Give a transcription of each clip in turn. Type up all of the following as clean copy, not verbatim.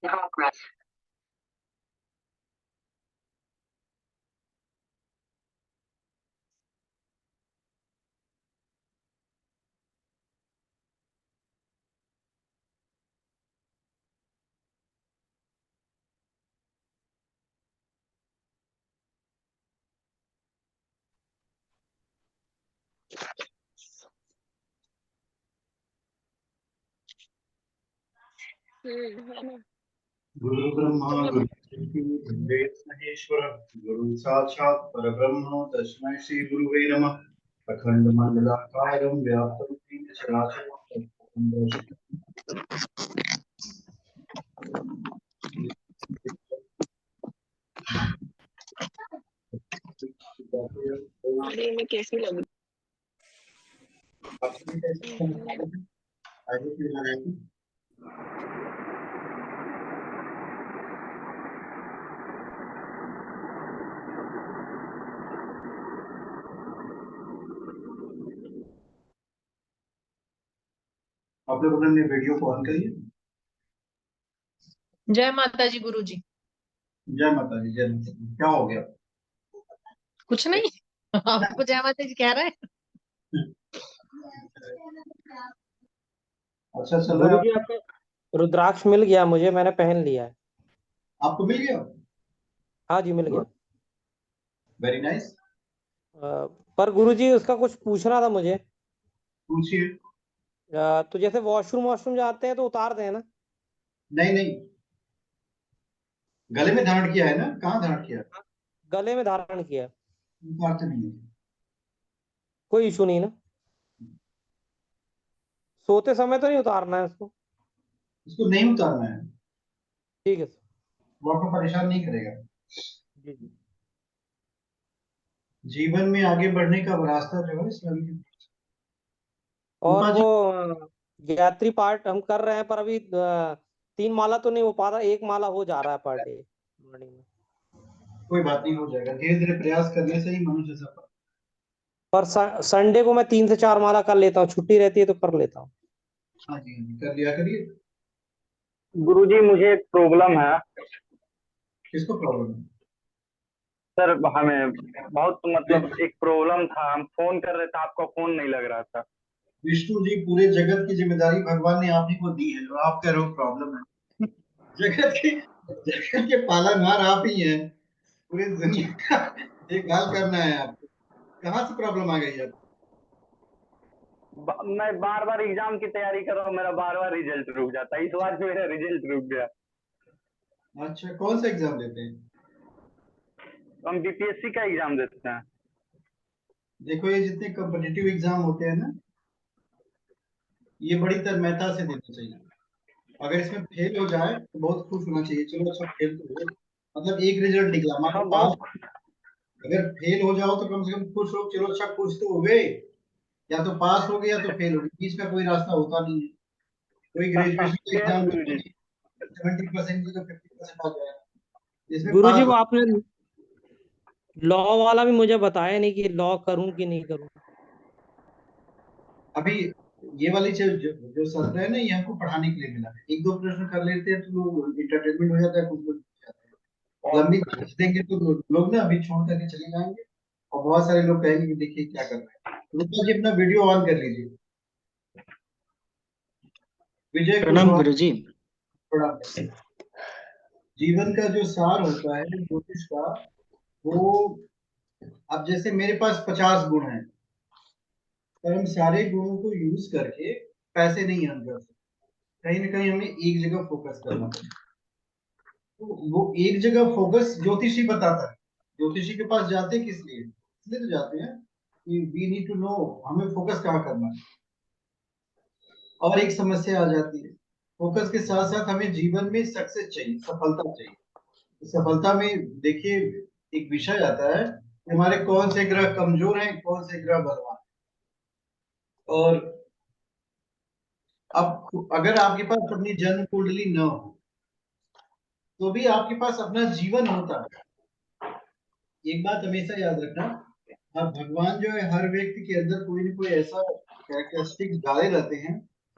है ना। गुरु ब्रह्मा गुरु विष्णु गुरुदेव महेश्वर गुरु साक्षात् परब्रह्म तस्मै श्री गुरुवे नमः। अखंड मंडलाकारं व्याप्तं येन चराचरं तत्पदं दर्शितं। अरे मैं कैसी लग आपने कैसे समझा? आगे फिर लगाएंगे। आप लोगों ने वीडियो को ऑन करिए। जय माता जी गुरु जी। जय माता दी, जय माता दी। क्या हो गया? कुछ नहीं। आपको जय माता जी कह रहे हैं। अच्छा चल रहा गुरु है। जी आपका रुद्राक्ष मिल गया मुझे, मैंने पहन लिया है। आपको मिल गया? हाँ जी मिल गया। Very nice. पर गुरु जी उसका कुछ पूछना था मुझे। पूछिए। तो जैसे वॉशरूम वॉशरूम जाते हैं तो उतारते हैं ना? नहीं नहीं, गले में धारण किया है ना? कहाँ धारण किया? गले में धारण किया है। उतारते नहीं है। कोई इशू नहीं ना? सोते समय तो नहीं उतारना है उसको? इसको नहीं उतारना है। ठीक है सर। वो आपको परेशान नहीं करेगा। जी जी। जीवन में आगे बढ़ने का रास्ता जो है इसमें अभी और रूपा जी। वो गायत्री पाठ हम कर रहे हैं, पर अभी 3 माला तो नहीं हो पा रहा, 1 माला हो जा रहा है पर डे मॉर्निंग में। कोई बात नहीं, हो जाएगा। धीरे धीरे प्रयास करने से ही मनुष्य सफल। पर संडे को मैं 3 से 4 माला कर लेता हूँ, छुट्टी रहती है तो कर लेता हूँ। हाँ जी, हाँ जी, कर लिया करिए। गुरुजी मुझे एक प्रॉब्लम है। किसको प्रॉब्लम है? सर हमें बहुत मतलब एक प्रॉब्लम था, हम फोन कर रहे थे, आपका फोन नहीं लग रहा था। विष्णु जी, पूरे जगत की जिम्मेदारी भगवान ने आप ही को दी है और आप कह रहे हो प्रॉब्लम है। जगत के पालनहार आप ही हैं। पूरी दुनिया का देखभाल करना है आपको। कहाँ से प्रॉब्लम आ गई आपको? मैं बार बार एग्जाम की तैयारी कर रहा हूँ, मेरा बार बार रिजल्ट रुक जाता है। इस बार भी मेरा रिजल्ट रुक गया। अच्छा, कौन सा एग्जाम देते हैं? हम बीपीएससी का एग्जाम देते हैं। देखो, ये जितने कॉम्पिटिटिव एग्जाम होते हैं ना, ये बड़ी तन्मयता से देना चाहिए। अगर इसमें फेल हो जाए तो बहुत खुश होना चाहिए। चलो अच्छा, फेल तो हुए, मतलब एक रिजल्ट निकला। मान लो हाँ पास। बहुत। अगर फेल हो जाओ तो कम से कम खुश हो, चलो अच्छा खुश तो हो गए। या तो पास हो गए या तो फेल हो गए, बीच का कोई रास्ता होता नहीं है। कोई ग्रेजुएशन का यस एग्जाम गुरुजी। 70% की तो 50% आ जाए, इसमें गुरु जी पास वो हो। आपने लॉ वाला भी मुझे बताया नहीं कि लॉ करूं कि नहीं करूं। अभी ये वाली जो सत्र है ना, ये हमको पढ़ाने के लिए मिला है। एक दो प्रश्न कर लेते हैं तो लोग इंटरटेनमेंट हो जाता है, कुछ लोग जाते हैं। और लंबी खींच देंगे तो लोग ना अभी छोड़ करके चले जाएंगे। और बहुत सारे लोग कहेंगे कि देखिए क्या कर रहे हैं। रुपा जी, अपना वीडियो ऑन कर लीजिए। विजय प्रणाम कुशवाहा। गुरुजी। प्रणाम। जीवन का जो सार होता है ज्योतिष का, वो, अब जैसे मेरे पास 50 गुण हैं, पर हम सारे गुणों को यूज करके पैसे नहीं अर्न कर सकते। कहीं ना कहीं हमें एक जगह फोकस करना पड़ेगा। तो वो एक जगह फोकस ज्योतिषी बताता है। ज्योतिषी के पास जाते हैं किस लिए? इसलिए तो जाते हैं कि वी नीड टू नो हमें फोकस कहाँ करना है। और एक समस्या आ जाती है, फोकस के साथ साथ हमें जीवन में सक्सेस चाहिए, सफलता चाहिए। सफलता में देखिए, एक विषय आता है कि हमारे कौन से ग्रह कमजोर हैं, कौन से ग्रह बलवान हैं। और अब अगर आपके पास अपनी जन्म कुंडली न हो तो भी आपके पास अपना जीवन होता है। एक बात हमेशा याद रखना, अब भगवान जो है हर व्यक्ति के अंदर कोई ना कोई ऐसा कैरेक्टरिस्टिक्स डाले रहते हैं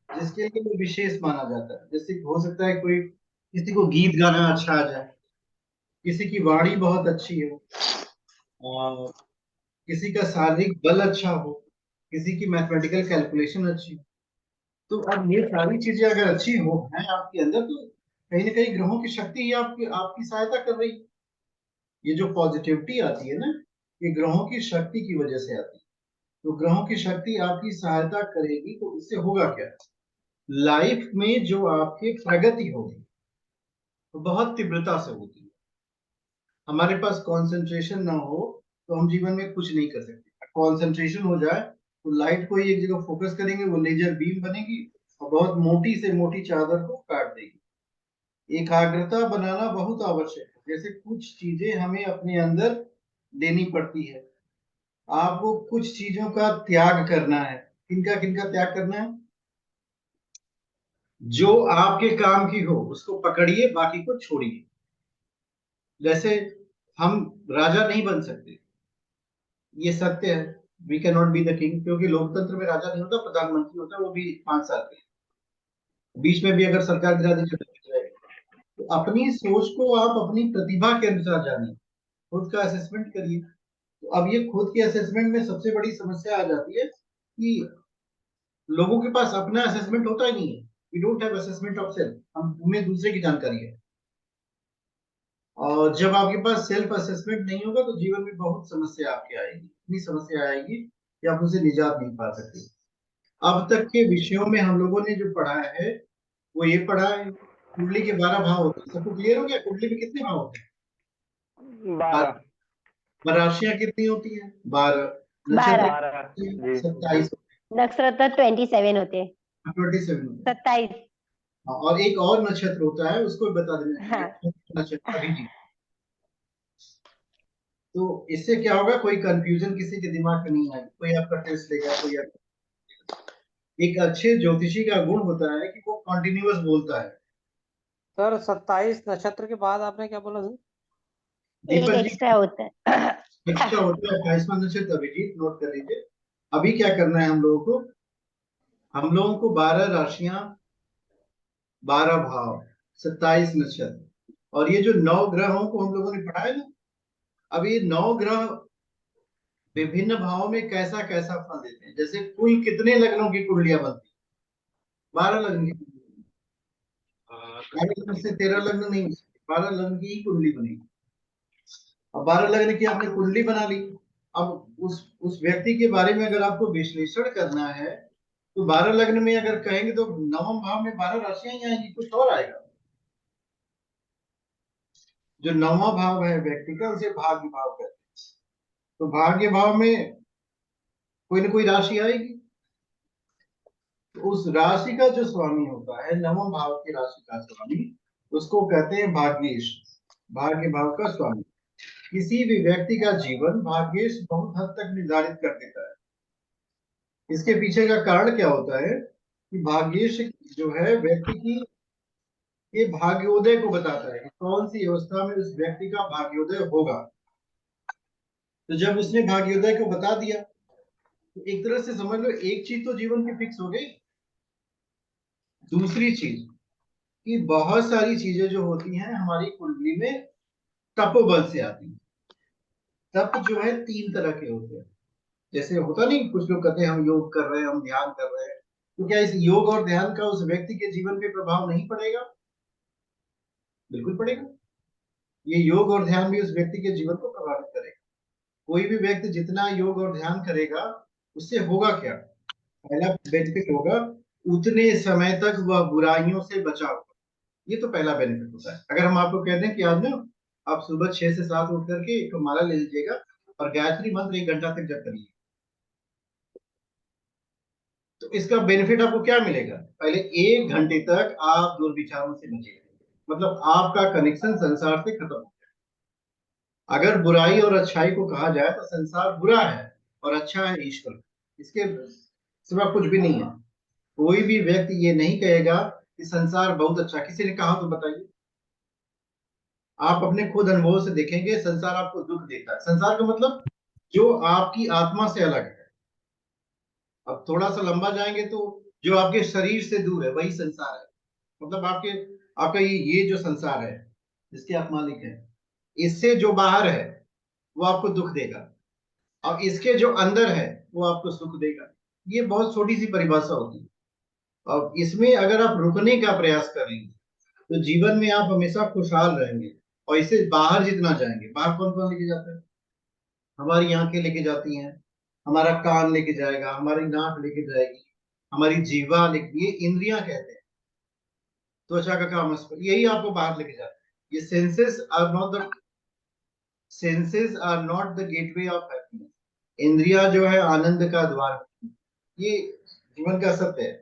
जिसके लिए वो विशेष माना जाता है। जैसे हो सकता है कोई किसी को गीत गाना अच्छा आ जाए, किसी की वाणी बहुत अच्छी हो, और किसी का शारीरिक बल अच्छा हो, किसी की मैथमेटिकल कैलकुलेशन अच्छी हो। तो अब ये सारी चीजें अगर अच्छी हो है आपके अंदर, तो कहीं ना कहीं ग्रहों की शक्ति ही आपकी आपकी सहायता कर रही है। ये जो पॉजिटिविटी आती है ना, ये ग्रहों की शक्ति की वजह से आती है। तो ग्रहों की शक्ति आपकी सहायता करेगी, तो इससे होगा क्या? लाइफ में जो आपकी प्रगति होगी वो बहुत तीव्रता से होती है। हमारे पास कंसंट्रेशन ना हो तो हम जीवन में कुछ नहीं कर सकते। कंसंट्रेशन हो जाए तो लाइट को ही एक जगह फोकस करेंगे, वो लेजर बीम बनेगी और बहुत मोटी से मोटी चादर को काट देगी। एकाग्रता बनाना बहुत आवश्यक है। जैसे कुछ चीजें हमें अपने अंदर लेनी पड़ती है, आपको कुछ चीजों का त्याग करना है। किनका किनका त्याग करना है? जो आपके काम की हो उसको पकड़िए, बाकी को छोड़िए। जैसे हम राजा नहीं बन सकते, ये सत्य है। We can not be the king, क्योंकि लोकतंत्र में राजा नहीं होता, प्रधानमंत्री होता है, वो भी 5 साल के। बीच में भी अगर सरकार गिरा दी जाएगी। तो अपनी सोच को आप अपनी प्रतिभा के अनुसार जानिए, खुद का असेसमेंट करिए। तो अब ये खुद के असेसमेंट में सबसे बड़ी समस्या आ जाती है कि लोगों के पास अपना असेसमेंट होता ही नहीं है। We don't have assessment of self, हमें दूसरे की जानकारी है। और जब आपके पास सेल्फ असेसमेंट नहीं होगा तो जीवन में बहुत समस्या आपके आएगी, इतनी समस्या आएगी कि आप उनसे निजात नहीं पा सकते। अब तक के विषयों में हम लोगों ने जो पढ़ा है वो ये पढ़ा है, कुंडली के 12 भाव होते हैं। सबको क्लियर हो गया कुंडली में कितने भाव होते हैं? 12। राशियां कितनी होती हैं? 12। 12 जी। 27। नक्षत्र 27 होते हैं। 27। 27। और एक और नक्षत्र होता है, उसको भी बता देना हाँ। चाहिए, नक्षत्र अभिजीत। तो इससे क्या होगा, कोई कंफ्यूजन किसी के दिमाग में नहीं आएगी। कोई आपका टेस्ट लेगा, कोई एक अच्छे ज्योतिषी का गुण होता है कि वो कॉन्टिन्यूअस बोलता है। सर 27 नक्षत्र के बाद आपने क्या बोला सर? एक दीपक जी एक्स्ट्रा होता है। एक्स्ट्रा होता है 28वां नक्षत्र अभिजीत, नोट कर लीजिए। अभी क्या करना है हम लोगों को? हम लोगों को 12 राशियां, 12 भाव, 27 नक्षत्र, और ये जो 9 ग्रहों को हम लोगों ने पढ़ा है ना, अब ये 9 ग्रह विभिन्न भावों में कैसा कैसा फल देते हैं। जैसे कुल कितने लग्नों की कुंडलियां बनती हैं? 12 लग्न की। 12 लग्न से 13 लग्न नहीं, 12 लग्न की ही कुंडली बनेगी। अब 12 लग्न की आपने कुंडली बना ली। अब उस व्यक्ति के बारे में अगर आपको विश्लेषण करना है तो 12 लग्न में अगर कहेंगे तो नवम भाव में 12 राशियां ही आएंगी, कुछ और आएगा। जो नौवां भाव है व्यक्ति का, उसे भाग्य भाव कहते हैं। तो भाग्य भाव में कोई ना कोई राशि आएगी। तो उस राशि का जो स्वामी होता है, नवम भाव की राशि का स्वामी, उसको कहते हैं भाग्येश, भाग्य भाव का स्वामी। किसी भी व्यक्ति का जीवन भाग्येश बहुत हद तक निर्धारित कर देता है। इसके पीछे का कारण क्या होता है कि भाग्येश जो है व्यक्ति की, ये भाग्योदय को बताता है कि कौन सी अवस्था में उस व्यक्ति का भाग्योदय होगा। तो जब उसने भाग्योदय को बता दिया तो एक तरह से समझ लो एक चीज तो जीवन की फिक्स हो गई। दूसरी चीज कि बहुत सारी चीजें जो होती हैं हमारी कुंडली में तपोबल से आती हैं। तप जो है 3 तरह के होते हैं। जैसे होता नहीं, कुछ लोग कहते हैं हम योग कर रहे हैं, हम ध्यान कर रहे हैं, तो क्या इस योग और ध्यान का उस व्यक्ति के जीवन पे प्रभाव नहीं पड़ेगा? बिल्कुल पड़ेगा। ये योग और ध्यान भी उस व्यक्ति के जीवन को प्रभावित करेगा। कोई भी व्यक्ति जितना योग और ध्यान करेगा, उससे होगा क्या? पहला बेनिफिट होगा, उतने समय तक वह बुराइयों से बचा होगा। ये तो पहला बेनिफिट होता है। अगर हम आपको कह दें कि आज ना आप सुबह 6 से 7 उठ करके एक माला ले लीजिएगा और गायत्री मंत्र 1 घंटा तक जप करिए, तो इसका बेनिफिट आपको क्या मिलेगा? पहले 1 घंटे तक आप दुर्विचारों से बचे, मतलब आपका कनेक्शन संसार से खत्म हो गया। अगर बुराई और अच्छाई को कहा जाए तो संसार बुरा है और अच्छा है ईश्वर, इसके सिवा कुछ भी नहीं है। कोई भी व्यक्ति ये नहीं कहेगा कि संसार बहुत अच्छा। किसी ने कहा तो बताइए। आप अपने खुद अनुभव से देखेंगे, संसार आपको दुख देता है। संसार का मतलब जो आपकी आत्मा से अलग है। अब थोड़ा सा लंबा जाएंगे तो जो आपके शरीर से दूर है वही संसार है। मतलब आपके आपका ये जो संसार है जिसके आप मालिक हैं, इससे जो बाहर है वो आपको दुख देगा, और इसके जो अंदर है वो आपको सुख देगा। ये बहुत छोटी सी परिभाषा होती है, और इसमें अगर आप रुकने का प्रयास करेंगे तो जीवन में आप हमेशा खुशहाल रहेंगे। और इससे बाहर जितना जाएंगे, बाहर कौन कौन लेके जाता है? हमारी आंखें लेके जाती हैं, हमारा कान लेके जाएगा, हमारी नाक लेके जाएगी, हमारी जीवा लेके, ये इंद्रियां कहते हैं। त्वचा का काम स्पर्श, यही आपको बाहर लेके जाता है। ये senses are not the gateway of happiness. इंद्रिया जो है आनंद का द्वार, ये जीवन का सत्य है।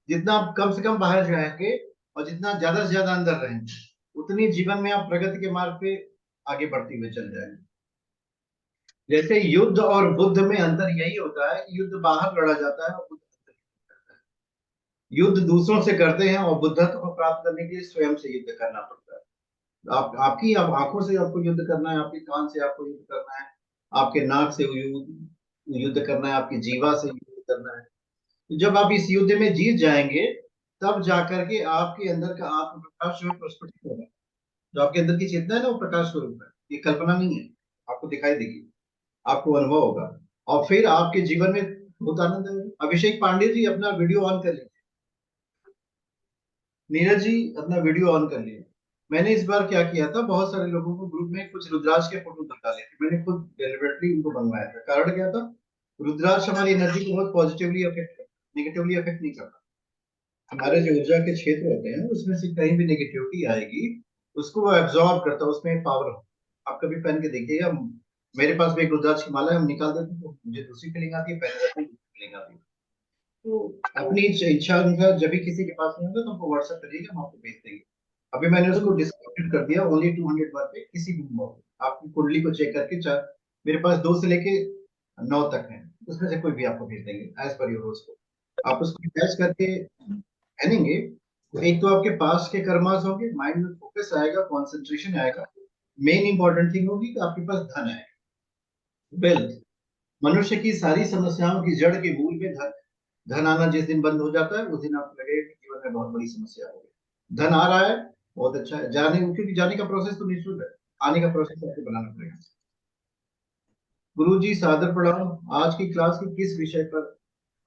जितना आप कम से कम बाहर जाएंगे और जितना ज्यादा से ज्यादा अंदर रहेंगे, उतनी जीवन में आप प्रगति के मार्ग पे आगे बढ़ते हुए चल जाएंगे। जैसे युद्ध और बुद्ध में अंतर यही होता है कि युद्ध बाहर लड़ा जाता है और बुद्ध अंदर लड़ता है। युद्ध दूसरों से करते हैं और बुद्धत्व को प्राप्त करने के लिए स्वयं से युद्ध करना पड़ता है। आपकी आंखों से आपको युद्ध करना है, आपके कान से आपको युद्ध करना है, आपके नाक से युद्ध करना है, आपकी जीवा से युद्ध करना है। तो जब आप इस युद्ध में जीत जाएंगे, तब जाकर के आपके अंदर का आत्म प्रकाश जो है प्रस्फुटित होगा। जो आपके अंदर की चेतना है ना, वो प्रकाश स्वरूप है, ये कल्पना नहीं है, आपको दिखाई देगी, आपको अनुभव होगा, और फिर आपके जीवन में बहुत आनंद आएगा। अभिषेक पांडे जी अपना वीडियो ऑन कर लीजिए, नीरज जी अपना वीडियो ऑन कर लीजिए। मैंने इस बार क्या किया था, बहुत सारे लोगों को ग्रुप में कुछ रुद्राक्ष के फोटो डाले थे, मैंने खुद डेलिबरेटली उनको बनवाया था। कारण क्या था? रुद्राक्ष हमारी एनर्जी को बहुत पॉजिटिवली अफेक्ट करता है, नेगेटिवली अफेक्ट नहीं करता। हमारे जो ऊर्जा के क्षेत्र होते हैं उसमें से कहीं भी नेगेटिविटी आएगी, उसको वो एब्जॉर्ब करता है, उसमें पावर हो। आप कभी पहन के देखिएगा, मेरे पास भी एक रुद्राक्ष की माला है, हम निकाल देते हैं तो मुझे दूसरी फीलिंग आती है, पहन रहती है दूसरी फीलिंग आती है। तो अपनी इच्छा अनुसार जब भी किसी के पास नहीं होगा तो हमको व्हाट्सएप करिएगा, हम आपको भेज देंगे। अभी मैंने उसको डिस्काउंटेड कर दिया, ओनली 200 बार पे किसी भी मोबाइल आपकी कुंडली को चेक करके, मेरे पास 2 से लेके 9 तक है, उसमें से कोई भी आपको भेज देंगे एज पर योर को। आप उसको अटैच करके पहनेंगे तो एक तो आपके पास के कर्मास होंगे, माइंड में फोकस आएगा, कंसंट्रेशन आएगा, मेन इंपॉर्टेंट थिंग होगी कि आपके पास धन आएगा, वेल्थ। मनुष्य की सारी समस्याओं की जड़ के मूल में धन। धन आना जिस दिन बंद हो जाता है उस दिन आपको लगेगा कि जीवन में बहुत बड़ी समस्या हो गई। धन आ रहा है, बहुत अच्छा है, क्योंकि जाने का प्रोसेस तो निःशुल्क है, आने का प्रोसेस आपको बनाना पड़ेगा। गुरु जी सादर प्रणाम। आज की क्लास की किस विषय पर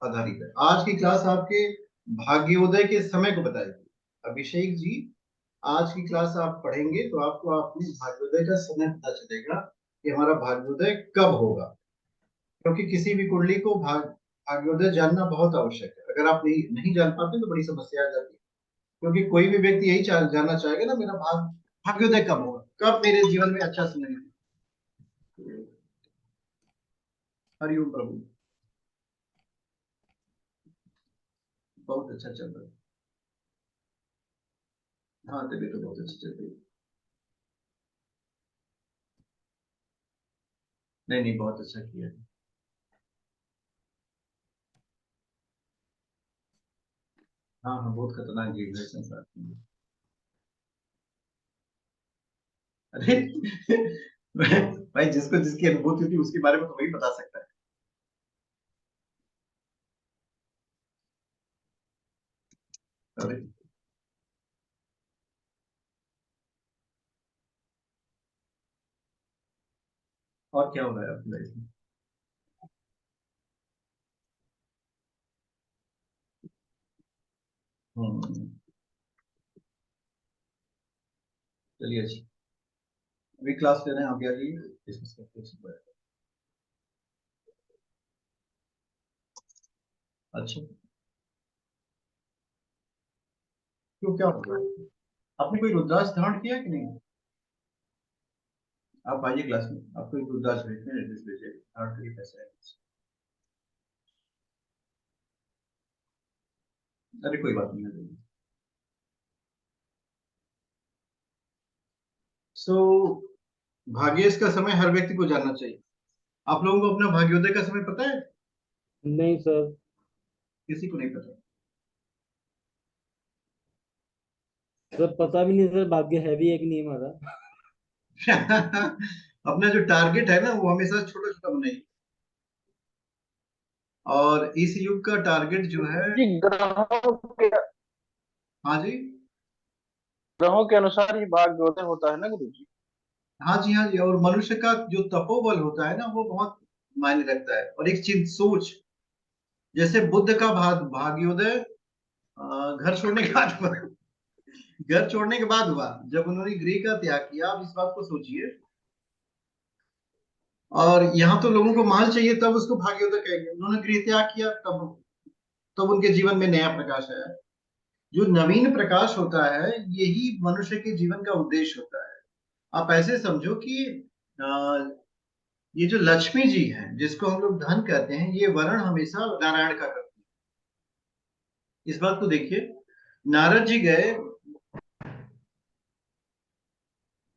आधारित है? आज की क्लास आपके भाग्योदय के समय को बताएगी। अभिषेक जी, आज की क्लास आप पढ़ेंगे तो आपको अपने भाग्योदय का समय पता चलेगा कि हमारा भाग्योदय कब होगा। क्योंकि किसी भी कुंडली को भाग्योदय जानना बहुत आवश्यक है। अगर आप नहीं जान पाते तो बड़ी समस्या आ जाती है। क्योंकि कोई भी व्यक्ति यही जानना चाहेगा ना, मेरा भाग्योदय कब होगा, कब मेरे जीवन में अच्छा समय है। हरिओम प्रभु। बहुत अच्छा चल रहा है। हाँ, तबीयत तो बहुत अच्छी चल रही है। नहीं नहीं, बहुत अच्छा किया है। हाँ हाँ, बहुत खतरनाक जीव है संसार में। अरे भाई, जिसको जिसकी अनुभूति होती है उसके बारे में तो वही बता सकता है। अरे और क्या हो रहा है आपकी लाइफ में? हम्म, चलिए अच्छी। अभी क्लास ले रहे हैं, आप भी आ जाइए, डिस्कस करते हैं इसके बारे में। अच्छा, क्यों, क्या हो रहा है? आपने कोई रुद्राक्ष धारण किया कि नहीं? आप आइए क्लास में, आपको एक रुद्राक्ष भेजते हैं, एड्रेस भेजिए, धारण करिए, पैसे आएंगे। अरे कोई बात नहीं है। सो भाग्येश का समय हर व्यक्ति को जानना चाहिए। आप लोगों को अपना भाग्योदय का समय पता है? नहीं सर। किसी को नहीं पता? सर पता भी नहीं सर, भाग्य है भी एक नहीं हमारा। अपना जो टारगेट है ना वो हमेशा छोटा छोटा बनाइए। और इस युग का टारगेट जो है, जी, ग्रहों के हाँ जी, ग्रहों के अनुसार ही भाग्योदय होता है ना गुरु जी? हाँ जी, हाँ जी। और मनुष्य का जो तपोबल होता है ना, वो बहुत मायने रखता है। और एक चीज सोच, जैसे बुद्ध का भाग्योदय घर छोड़ने के बाद हुआ। घर छोड़ने के बाद हुआ, जब उन्होंने गृह का त्याग किया। आप इस बात को सोचिए। और यहाँ तो लोगों को माल चाहिए, तब उसको भाग्योदय कहेंगे। उन्होंने गृह त्याग किया, तब उनके जीवन में नया प्रकाश आया। जो नवीन प्रकाश होता है, यही मनुष्य के जीवन का उद्देश्य होता है। आप ऐसे समझो कि ये जो लक्ष्मी जी हैं, जिसको हम लोग धन कहते हैं, ये वर्ण हमेशा नारायण का करती है। इस बात को देखिए, नारद जी गए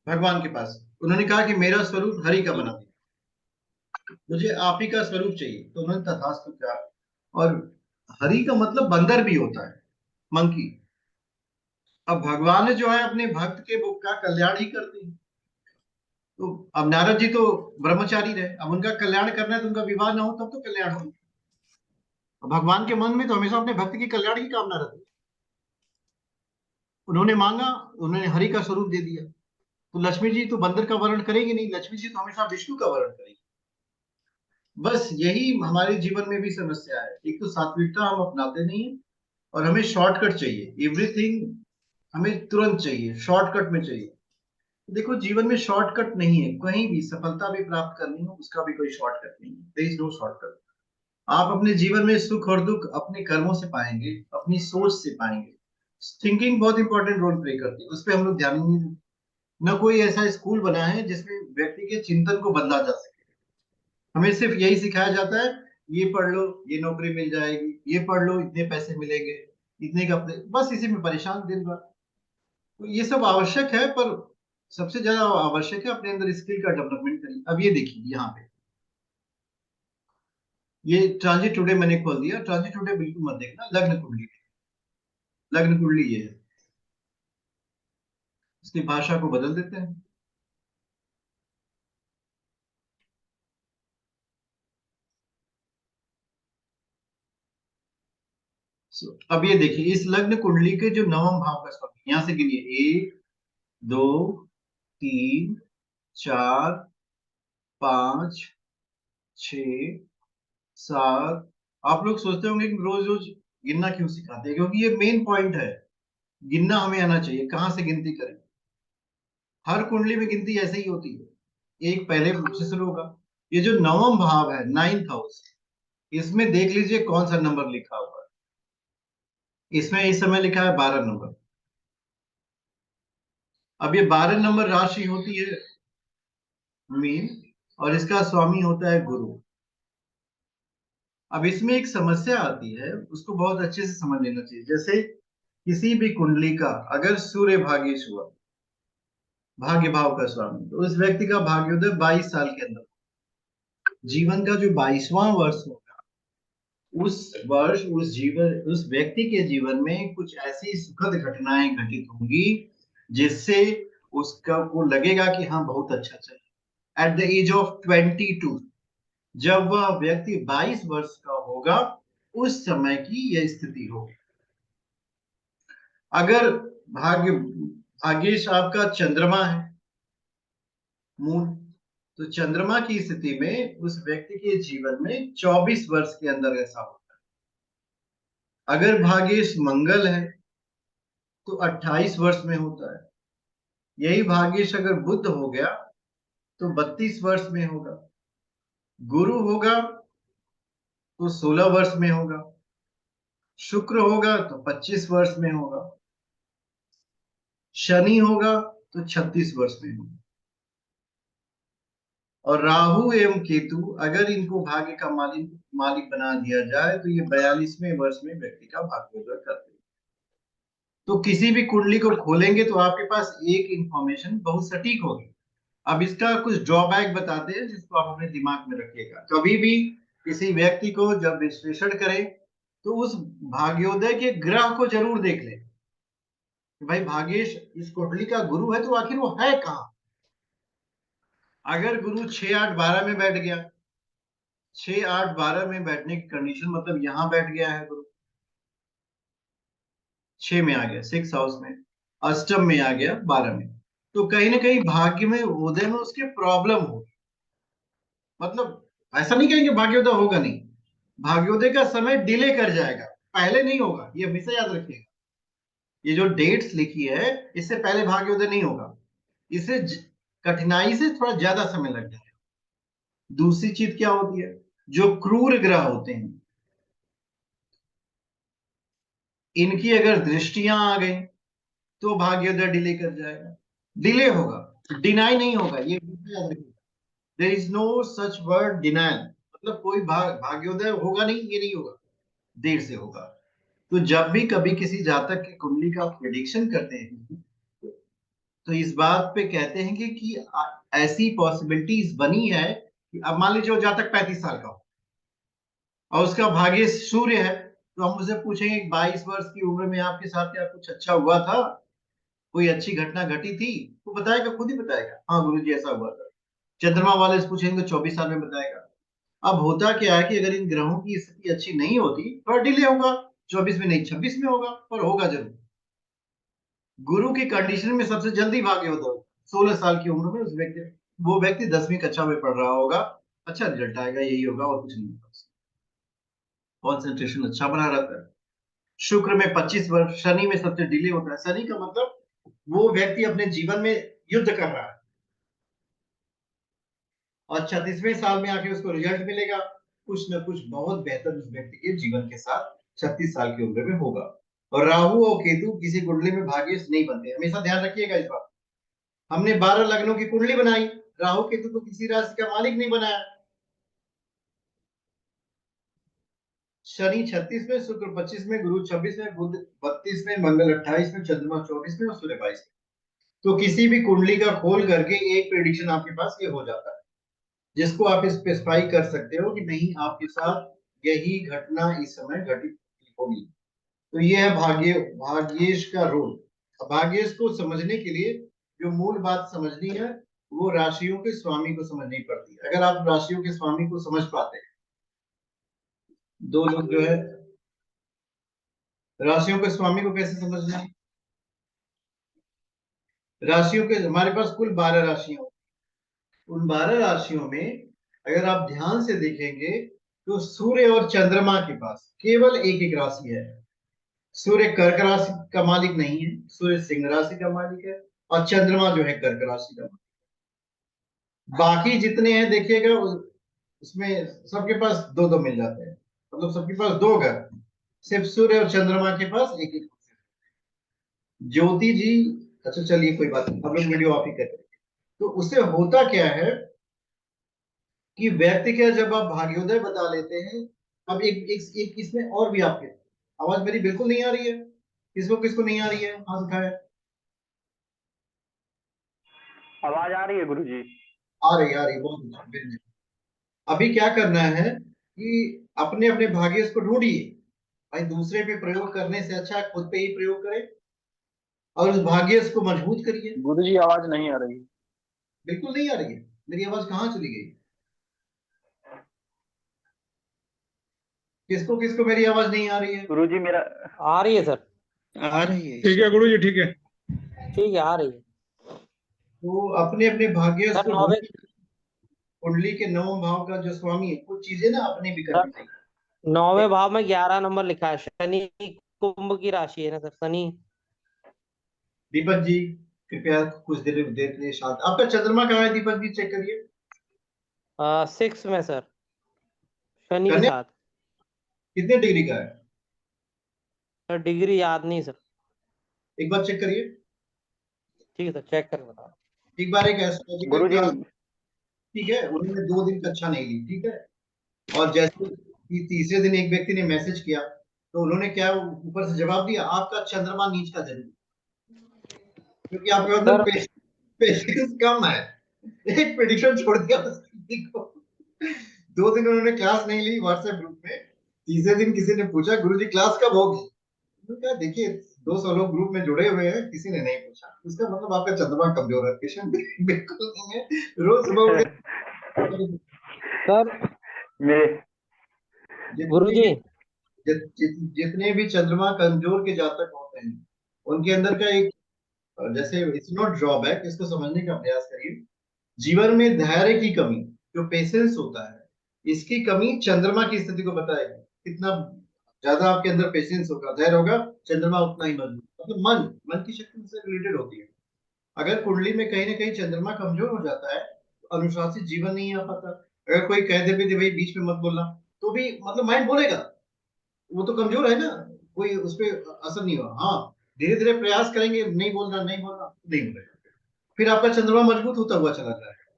भगवान के पास। उन्होंने कहा कि मेरा स्वरूप हरि का बना दिया, मुझे आप ही का स्वरूप चाहिए। तो उन्होंने तथास्तु कहा। और हरि का मतलब बंदर भी होता है, मंकी। अब भगवान जो है अपने भक्त के का कल्याण ही करते हैं। तो अब नारद जी तो ब्रह्मचारी रहे, अब उनका कल्याण करना है, तो उनका विवाह ना हो तब तो कल्याण हो। भगवान के मन में तो हमेशा अपने भक्त की कल्याण की कामना रहती है। उन्होंने मांगा, उन्होंने हरि का स्वरूप दे दिया। तो लक्ष्मी जी तो बंदर का वर्ण करेंगे नहीं, लक्ष्मी जी तो हमेशा विष्णु का वर्ण करेंगे। बस यही हमारे जीवन में भी समस्या है। एक तो सात्विकता हम अपनाते नहीं है, और हमें शॉर्टकट चाहिए। एवरीथिंग हमें तुरंत चाहिए, शॉर्टकट में चाहिए। देखो, जीवन में शॉर्टकट नहीं है। कहीं भी सफलता भी प्राप्त करनी हो, उसका भी कोई शॉर्टकट नहीं है। There is no shortcut. आप अपने जीवन में सुख और दुख अपने कर्मों से पाएंगे, अपनी सोच से पाएंगे। थिंकिंग बहुत इंपॉर्टेंट रोल प्ले करती है, उस पर हम लोग ध्यान नहीं देते। न कोई ऐसा स्कूल बना है जिसमें व्यक्ति के चिंतन को बदला जा सके। हमें सिर्फ यही सिखाया जाता है, ये पढ़ लो, ये नौकरी मिल जाएगी, ये पढ़ लो, इतने पैसे मिलेंगे, इतने का। बस इसी में परेशान दिन भर। तो ये सब आवश्यक है, पर सबसे ज्यादा आवश्यक है अपने अंदर स्किल का डेवलपमेंट करिए। अब ये देखिए, यहाँ पे ये ट्रांजिट टुडे मैंने खोल दिया। ट्रांजिट टुडे बिल्कुल मत देखना, लग्न कुंडली। लग्न कुंडली ये है, इसकी भाषा को बदल देते हैं। अब ये देखिए, इस लग्न कुंडली के जो नवम भाव का स्वामी, यहां से गिनिए, 1 2 3 4 5 6 7। आप लोग सोचते होंगे कि रोज रोज गिनना क्यों सिखाते हैं, क्योंकि ये मेन पॉइंट है। गिनना हमें आना चाहिए, कहां से गिनती करें। हर कुंडली में गिनती ऐसे ही होती है, एक पहले से शुरू होगा। ये जो नवम भाव है, 9th हाउस, इसमें देख लीजिए कौन सा नंबर लिखा हुआ है। इसमें इस समय लिखा है 12 नंबर। अब ये 12 नंबर राशि होती है मीन, और इसका स्वामी होता है गुरु। अब इसमें एक समस्या आती है, उसको बहुत अच्छे से समझ लेना चाहिए। जैसे किसी भी कुंडली का अगर सूर्य भाग्येश हुआ, भाग्य भाव का स्वामी, तो उस व्यक्ति का भाग्योदय 22 साल के अंदर। जीवन का जो 22वां वर्ष होगा, उस वर्ष उस व्यक्ति के जीवन में कुछ ऐसी सुखद घटनाएं घटित होंगी, जिससे उसका को लगेगा कि हाँ, बहुत अच्छा चला। एट द एज ऑफ 22, जब वह व्यक्ति 22 वर्ष का होगा, उस समय की यह स्थिति होगी। अगर भाग्येश आपका चंद्रमा है, मून, तो चंद्रमा की स्थिति में उस व्यक्ति के जीवन में 24 वर्ष के अंदर ऐसा होता है। अगर भाग्येश मंगल है तो 28 वर्ष में होता है। यही भाग्येश अगर बुध हो गया तो 32 वर्ष में होगा। गुरु होगा तो 16 वर्ष में होगा। शुक्र होगा तो 25 वर्ष में होगा। शनि होगा तो 36 वर्ष में होगा। और राहु एवं केतु अगर इनको भाग्य का मालिक बना दिया जाए, तो ये 42वें वर्ष में व्यक्ति का भाग्योदय करते हैं। तो किसी भी कुंडली को खोलेंगे तो आपके पास एक इंफॉर्मेशन बहुत सटीक होगी। अब इसका कुछ ड्रॉबैक बताते हैं, जिसको आप अपने दिमाग में रखिएगा। कभी भी किसी व्यक्ति को जब विश्लेषण करें, तो उस भाग्योदय के ग्रह को जरूर देख लें कि भाई भाग्येश इस कुंडली का गुरु है, तो आखिर वो है कहां। अगर गुरु 6 8 12 में बैठ गया, 6 8 12 में बैठने की कंडीशन मतलब यहां बैठ गया है गुरु, 6 में आ गया, 6 हाउस में, अष्टम में आ गया 12 में, तो कहीं ना कहीं भाग्य में उदय में उसके प्रॉब्लम होगी। मतलब ऐसा नहीं कहेंगे भाग्योदय होगा नहीं, भाग्योदय का समय डिले कर जाएगा, पहले नहीं होगा, ये हमेशा याद रखिएगा। ये जो डेट्स लिखी है इससे पहले भाग्योदय नहीं होगा, इसे कठिनाई से थोड़ा ज्यादा समय लग जाएगा। दूसरी चीज क्या होती है, जो क्रूर ग्रह होते हैं इनकी अगर दृष्टियां आ गई तो भाग्योदय डिले कर जाएगा, डिले होगा, डिनाई नहीं होगा, ये याद रखिएगा। There is no such word denial, मतलब कोई भाग्योदय होगा नहीं, ये नहीं होगा, देर से होगा। तो जब भी कभी किसी जातक की कुंडली का प्रेडिक्शन करते हैं तो इस बात पे कहते हैं कि ऐसी पॉसिबिलिटीज बनी है कि अब मान लीजिए वो जातक 35 साल का हो और उसका भाग्य सूर्य है, तो हम उसे पूछेंगे 22 वर्ष की उम्र में आपके साथ क्या कुछ अच्छा हुआ था, कोई अच्छी घटना घटी थी, वो बताएगा, खुद ही बताएगा, हाँ गुरुजी ऐसा हुआ था। चंद्रमा वाले से पूछेंगे तो 24 साल में बताएगा। अब होता क्या है कि अगर इन ग्रहों की स्थिति अच्छी नहीं होती थोड़ा डिले होगा, 24 में नहीं 26 में होगा, पर होगा जरूर। गुरु की कंडीशन में सबसे जल्दी भाग्य होता है 16 साल की उम्र में, उस व्यक्ति वो व्यक्ति 10वीं कक्षा में पढ़ रहा होगा, अच्छा रिजल्ट आएगा, यही होगा और कुछ नहीं होगा। कॉन्सेंट्रेशन अच्छा बना रहता है। शुक्र में 25 वर्ष, शनि में सबसे डिले होता है। शनि का मतलब वो व्यक्ति अपने जीवन में युद्ध कर रहा है और 36वें साल में आके उसको रिजल्ट मिलेगा, कुछ न कुछ बहुत बेहतर उस व्यक्ति के जीवन के साथ 36 साल की उम्र में होगा। और राहु और केतु किसी कुंडली में भाग्यश नहीं बनते, हमेशा ध्यान रखिएगा इस बात। हमने 12 लग्नों की कुंडली बनाई, राहु केतु को किसी राशि का मालिक नहीं बनाया। शनि 36 में, शुक्र 25 में, गुरु 26 में, बुध 32 में, मंगल 28 में, चंद्रमा 24 में और सूर्य 22 में। तो किसी भी कुंडली का खोल करके एक प्रेडिक्शन आपके पास ये हो जाता है, जिसको आप स्पेसिफाई कर सकते हो कि नहीं आपके साथ यही घटना इस समय घटित होगी। तो ये है भाग्येश का रोल। भाग्येश को समझने के लिए जो मूल बात समझनी है वो राशियों के स्वामी को समझनी पड़ती है। अगर आप राशियों के स्वामी को समझ पाते हैं, दो लोग जो है राशियों के स्वामी को कैसे समझना है, राशियों के हमारे पास कुल 12 राशियां, उन 12 राशियों में अगर आप ध्यान से देखेंगे तो सूर्य और चंद्रमा के पास केवल एक एक राशि है। सूर्य कर्क राशि का मालिक नहीं है, सूर्य सिंह राशि का मालिक है और चंद्रमा जो है कर्क राशि का मालिक। बाकी जितने हैं देखिएगा उसमें सबके पास दो दो मिल जाते हैं, मतलब सबके पास दो घर, सिर्फ सूर्य और चंद्रमा के पास एक एक। ज्योति जी, अच्छा चलिए कोई बात नहीं, हम लोग वीडियो ऑफ ही करते हैं। तो उससे होता क्या है कि व्यक्ति का जब आप भाग्योदय बता लेते हैं, अब एक इसमें और भी आपके आवाज मेरी बिल्कुल नहीं आ रही है, किसको किसको नहीं आ रही है हाथ उठाए। आवाज आ रही है गुरुजी? आ रही बहुत अच्छा, very good। अभी क्या करना है कि अपने अपने भाग्य को ढूंढिए, भाई दूसरे पे प्रयोग करने से अच्छा है खुद पे ही प्रयोग करें और उस भाग्य को मजबूत करिए। गुरुजी आवाज नहीं आ रही। बिल्कुल नहीं आ रही है, मेरी आवाज कहाँ चली गई, किसको किसको मेरी आवाज नहीं आ रही है? गुरुजी मेरा आ रही है सर। आ रही है। ठीक है गुरु जी, ठीक है। ठीक है, आ रही है तो अपने अपने भाग्य सर। को नौवे ढूंढिए। कुंडली के 9 भाव का जो स्वामी है, कुछ चीजें ना अपने भी सर, करनी चाहिए। 9वें भाव में 11 नंबर लिखा है, शनि कुंभ की राशि है ना सर, शनि। दीपक जी कृपया कुछ देर देर के लिए शांत। आपका चंद्रमा कहाँ है दीपक जी, चेक करिए। 6 में सर, शनि के कन्या साथ। कितने डिग्री का है, सर डिग्री याद नहीं सर। एक बार चेक करिए। ठीक है सर, चेक कर बता। एक बार एक एस्ट्रोलॉजिकल गुरुजी क्लास, ठीक है, उन्होंने 2 दिन कक्षा नहीं ली, ठीक है। और जैसे कि तीसरे दिन एक व्यक्ति ने मैसेज किया तो उन्होंने क्या ऊपर से जवाब दिया, आपका चंद्रमा नीच का जरूर, क्योंकि आपके अंदर सर पेशेंस कम है। एक प्रेडिक्शन छोड़ दिया उस व्यक्ति को। 2 दिन उन्होंने क्लास नहीं ली व्हाट्सएप ग्रुप में। तीसरे दिन किसी ने पूछा गुरुजी क्लास कब होगी, उन्होंने कहा देखिए 200 लोग ग्रुप में जुड़े हुए हैं, किसी ने नहीं पूछा, इसका मतलब आपका चंद्रमा कमजोर है, पेशेंट बिल्कुल नहीं है। रोज सुबह उठ के सर जितने गुरुजी, भी जितने भी चंद्रमा कमजोर के जातक होते हैं उनके अंदर का एक जैसे इट्स नॉट ड्रॉबैक, इसको समझने का प्रयास करिए। जीवन में धैर्य की कमी, जो पेशेंस होता है, इसकी कमी चंद्रमा की स्थिति को बताएगी। कितना ज्यादा आपके अंदर पेशेंस होगा, धैर्य होगा, चंद्रमा उतना ही मजबूत। मतलब मन की शक्ति से रिलेटेड होती है। अगर कुंडली में कहीं ना कहीं चंद्रमा कमजोर हो जाता है तो अनुशासित जीवन नहीं आ पाता। अगर कोई कह दे भी भाई बीच में मत बोलना, तो भी मतलब माइंड बोलेगा, वो तो कमजोर है ना, कोई उस पर असर नहीं हुआ। हाँ, धीरे धीरे प्रयास करेंगे, नहीं बोलना नहीं बोलना, नहीं बोलेगा, फिर आपका चंद्रमा मजबूत होता हुआ चला जाएगा।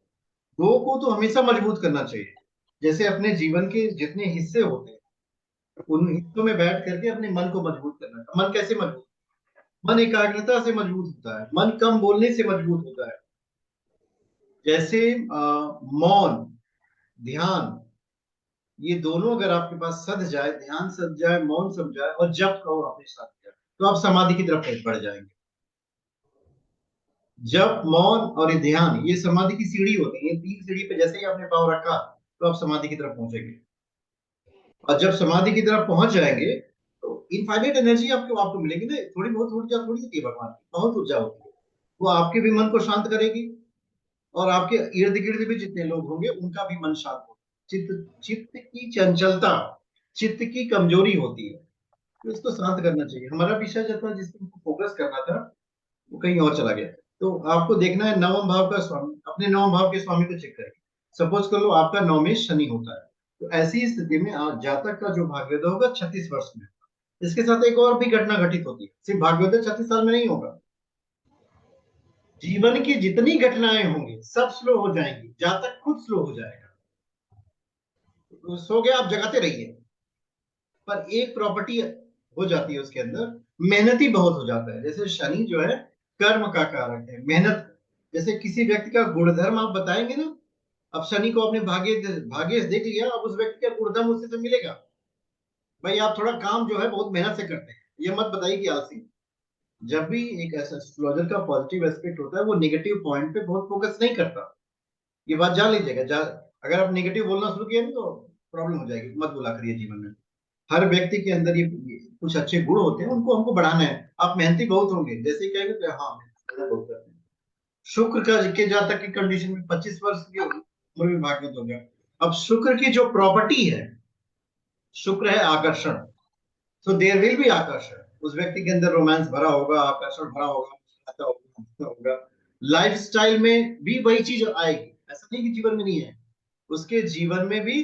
दो को तो हमेशा मजबूत करना चाहिए। जैसे अपने जीवन के जितने हिस्से होते हैं उन हिस्सों में बैठ करके अपने मन को मजबूत करना। मन कैसे मजबूत? मन एकाग्रता से मजबूत होता है, मन कम बोलने से मजबूत होता है। जैसे मौन, ध्यान, ये दोनों अगर आपके पास सध जाए, ध्यान सध जाए, मौन सध जाए और जप करो अपने साथ जाए, तो आप समाधि की तरफ बढ़ जाएंगे। जप, मौन और ये ध्यान, ये समाधि की सीढ़ी होती है। ये 3 सीढ़ी पे जैसे ही आपने पाँव रखा तो आप समाधि की तरफ पहुंचेंगे। और जब समाधि की तरफ पहुंच जाएंगे तो इनफाइनाइट एनर्जी आपको मिलेगी ना। थोड़ी बहुत ऊर्जा थोड़ी होती है भगवान की, बहुत ऊर्जा होती है। वो आपके भी मन को शांत करेगी और आपके इर्द गिर्द भी जितने लोग होंगे उनका भी मन शांत होगा। चित्त की चंचलता, चित्त की कमजोरी होती है, तो इसको शांत करना चाहिए। हमारा विषय जो था जिस पर फोकस करना था वो कहीं और चला गया। तो आपको देखना है नवम भाव का स्वामी, अपने नवम भाव के स्वामी को चेक करें। सपोज कर लो आपका 9 में शनि होता है, तो ऐसी स्थिति में जातक का जो भाग्योदय होगा 36 वर्ष में। इसके साथ एक और भी घटना घटित होती है, सिर्फ भाग्योदय 36 साल में नहीं होगा। जीवन की जितनी घटनाएं होंगी सब स्लो हो जाएंगी, जातक खुद स्लो हो जाएगा। तो सो गया, आप जगाते रहिए। पर एक प्रॉपर्टी हो जाती है उसके अंदर, मेहनती बहुत हो जाता है। जैसे शनि जो है कर्म का कारक है, मेहनत। जैसे किसी व्यक्ति का गुणधर्म आप बताएंगे ना, अब शनि को अपने भाग्य देख लिया, अब उस व्यक्ति का गुणधर्म उससे तो मिलेगा। भाई आप थोड़ा काम जो है बहुत मेहनत से करते हैं, ये मत बताइए कि आलसी। जब भी एक ऐसा एस्ट्रोलॉजर का पॉजिटिव एस्पेक्ट होता है, वो नेगेटिव पॉइंट पे बहुत फोकस नहीं करता। ये बात जान लीजिएगा। अगर आप नेगेटिव बोलना शुरू किए तो प्रॉब्लम हो जाएगी, मत बोला करिए जीवन में। हर व्यक्ति के अंदर ये कुछ अच्छे गुण होते हैं, उनको हमको बढ़ाना है। आप मेहनती बहुत होंगे, जैसे ही कहेंगे तो हाँ मेहनत बहुत करते हैं। शुक्र का के जातक की कंडीशन में 25 वर्ष की उम्र में भाग्य हो गया। अब शुक्र की जो प्रॉपर्टी है, शुक्र है आकर्षण, तो देयर विल बी आकर्षण। उस व्यक्ति के अंदर रोमांस भरा होगा, आकर्षण भरा होगा। लाइफस्टाइल में भी वही चीज आएगी, ऐसा नहीं कि जीवन में नहीं है, उसके जीवन में भी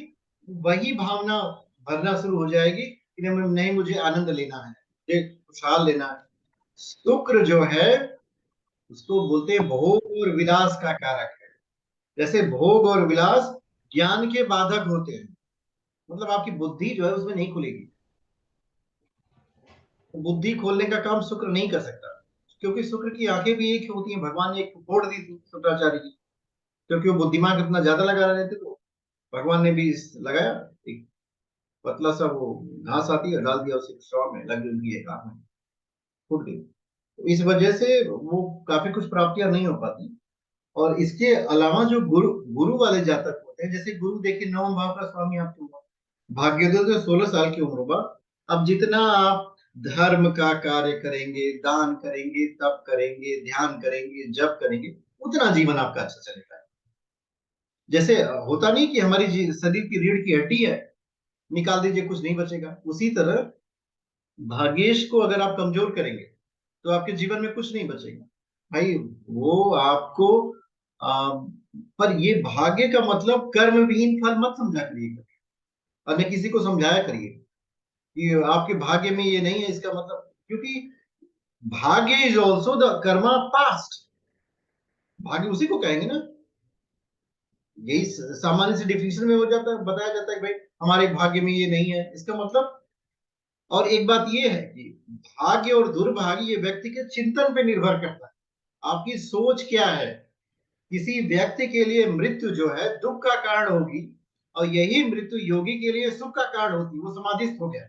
वही भावना भरना शुरू हो जाएगी कि नहीं मुझे आनंद लेना है, मुझे खुशहाल लेना है। शुक्र जो है उसको बोलते हैं भोग और विलास का कारक है। जैसे भोग और विलास ज्ञान के बाधक होते हैं, मतलब आपकी बुद्धि जो है उसमें नहीं खुलेगी। बुद्धि खोलने का काम शुक्र नहीं कर सकता, क्योंकि शुक्र की आंखें भी एक होती हैं। भगवान ने एक फोड़ दी थी शुक्राचार्य की, क्योंकि वो बुद्धिमान इतना ज्यादा लगा रहे थे, तो भगवान ने भी लगाया एक पतला सा वो घास आती है, डाल दिया उसे स्ट्रॉ में, लग गई उनकी एक आंख में, फूट गई। तो इस वजह से वो काफी कुछ प्राप्तियां नहीं हो पाती। और इसके अलावा जो गुरु वाले जातक होते हैं, जैसे गुरु देखिए 9 भाव का स्वामी आपके हुआ, भाग्योदय तो 16 साल की उम्र होगा। अब जितना आप धर्म का कार्य करेंगे, दान करेंगे, तप करेंगे, ध्यान करेंगे, जप करेंगे, उतना जीवन आपका अच्छा चलेगा। जैसे होता नहीं कि हमारी शरीर की रीढ़ की हड्डी है, निकाल दीजिए कुछ नहीं बचेगा, उसी तरह भाग्येश को अगर आप कमजोर करेंगे तो आपके जीवन में कुछ नहीं बचेगा। भाई वो आपको पर ये भाग्य का मतलब कर्म विहीन फल मत समझा करिए, और न किसी को समझाया करिए कि आपके भाग्य में ये नहीं है, इसका मतलब, क्योंकि भाग्य is also the Karma past. भाग्य उसी को कहेंगे ना, यही सामान्य से डिफिनेशन में हो जाता है, बताया जाता है कि भाई हमारे भाग्य में ये नहीं है, इसका मतलब। और एक बात ये है कि भाग्य और दुर्भाग्य ये व्यक्ति के चिंतन पे निर्भर करता है, आपकी सोच क्या है। किसी व्यक्ति के लिए मृत्यु जो है दुख का कारण होगी, और यही मृत्यु योगी के लिए सुख का कारण होती है। वो समाधिस्थ हो गया,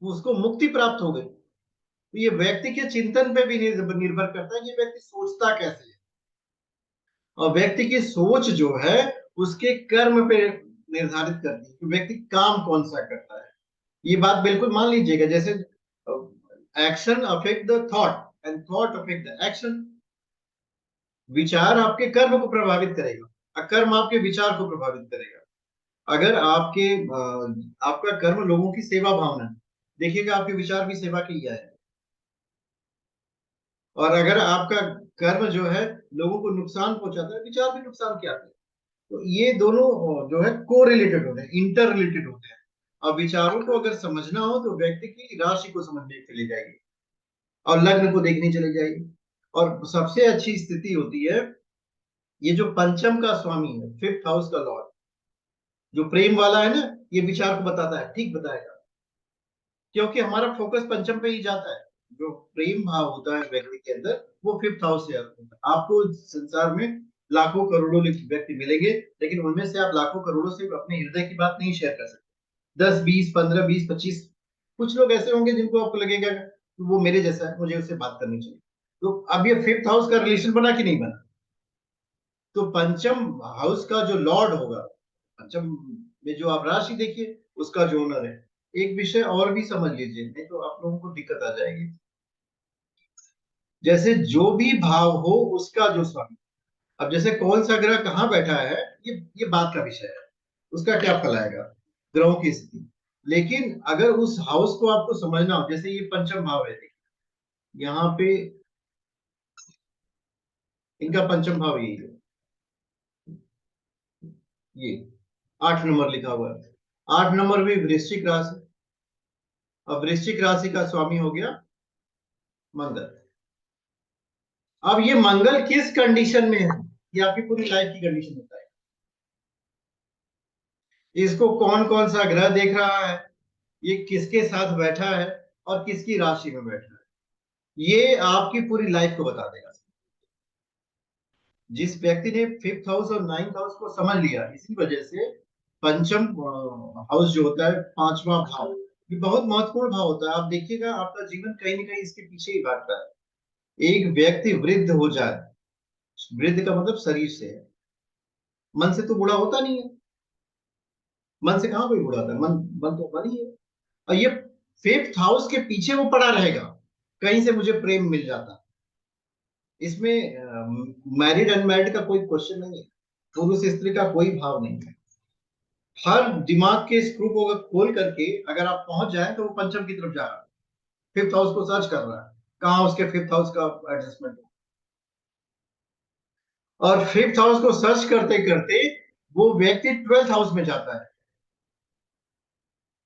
उसको मुक्ति प्राप्त हो गई। तो ये व्यक्ति के चिंतन पे भी निर्भर करता है कि व्यक्ति सोचता कैसे है, और व्यक्ति की सोच जो है उसके कर्म पे निर्धारित करती है कि व्यक्ति काम कौन सा करता है। ये बात बिल्कुल मान लीजिएगा। जैसे action affect the thought, and thought affect the action. विचार आपके कर्म को प्रभावित करेगा, कर्म आपके विचार को प्रभावित करेगा। अगर आपका कर्म लोगों की सेवा भावना है, देखिएगा आपके विचार भी सेवा की है। और अगर आपका कर्म जो है लोगों को नुकसान पहुंचाता है, विचार भी नुकसान क्या है। तो ये दोनों जो है को रिलेटेड होते हैं, इंटर रिलेटेड होते हैं। अब विचारों को अगर समझना हो तो व्यक्ति की राशि को समझने चली जाएगी और लग्न को देखने चली जाएगी। और सबसे अच्छी स्थिति होती है ये जो पंचम का स्वामी है, 5th हाउस का लॉर्ड, जो प्रेम वाला है ना, ये विचार को बताता है, ठीक बताएगा, क्योंकि हमारा फोकस पंचम पे ही जाता है। जो प्रेम भाव होता है व्यक्ति के अंदर वो 5th हाउस से आता है। आपको संसार में लाखों करोड़ों व्यक्ति मिलेंगे, लेकिन उनमें से आप लाखों करोड़ों से अपने हृदय की बात नहीं शेयर कर सकते। 10 20 15 20 25 कुछ लोग ऐसे होंगे जिनको आपको लगेगा वो मेरे जैसा है, मुझे उससे बात करनी चाहिए। तो अब ये 5th हाउस का रिलेशन बना कि नहीं बना? तो पंचम हाउस का जो लॉर्ड होगा, पंचम में जो आप राशि देखिए उसका जो ओनर है। एक विषय और भी समझ लीजिए, नहीं तो आप लोगों को दिक्कत आ जाएगी। जैसे जो भी भाव हो उसका जो स्वामी, अब जैसे कौन सा ग्रह कहाँ बैठा है ये बात का विषय है, उसका क्या फल आएगा, ग्रहों की स्थिति। लेकिन अगर उस हाउस को आपको समझना हो, जैसे ये पंचम भाव है, देखिए यहाँ पे इनका पंचम भाव यही है, ये 8 नंबर लिखा हुआ है। 8 नंबर भी वृश्चिक राशि। अब वृश्चिक राशि का स्वामी हो गया मंगल। अब ये मंगल किस कंडीशन में है, ये आपकी पूरी लाइफ की कंडीशन होता है। इसको कौन कौन सा ग्रह देख रहा है, ये किसके साथ बैठा है और किसकी राशि में बैठा है, ये आपकी पूरी लाइफ को बता देगा। जिस व्यक्ति ने 5th हाउस और 9th हाउस को समझ लिया, इसी वजह से पंचम हाउस जो होता है, 5वां भाव, ये बहुत महत्वपूर्ण भाव होता है। आप देखिएगा आपका जीवन कहीं ना कहीं इसके पीछे ही भागता है। एक व्यक्ति वृद्ध हो जाए, वृद्ध का मतलब शरीर से है, मन से तो बूढ़ा होता नहीं है। मन से कहाँ कोई बूढ़ा होता है, मन तो मन ही है। और ये 5th हाउस के पीछे वो पड़ा रहेगा, कहीं से मुझे प्रेम मिल जाता। इसमें मैरिड अनमैरिड का कोई क्वेश्चन नहीं है, पुरुष स्त्री का कोई भाव नहीं है। हर दिमाग के स्क्रू को अगर खोल करके अगर आप पहुंच जाए तो वो पंचम की तरफ जा रहा है, 5th हाउस को सर्च कर रहा है, कहाँ उसके 5th हाउस का एडजस्टमेंट है। और 5th हाउस को सर्च करते करते वो व्यक्ति 12th हाउस में जाता है।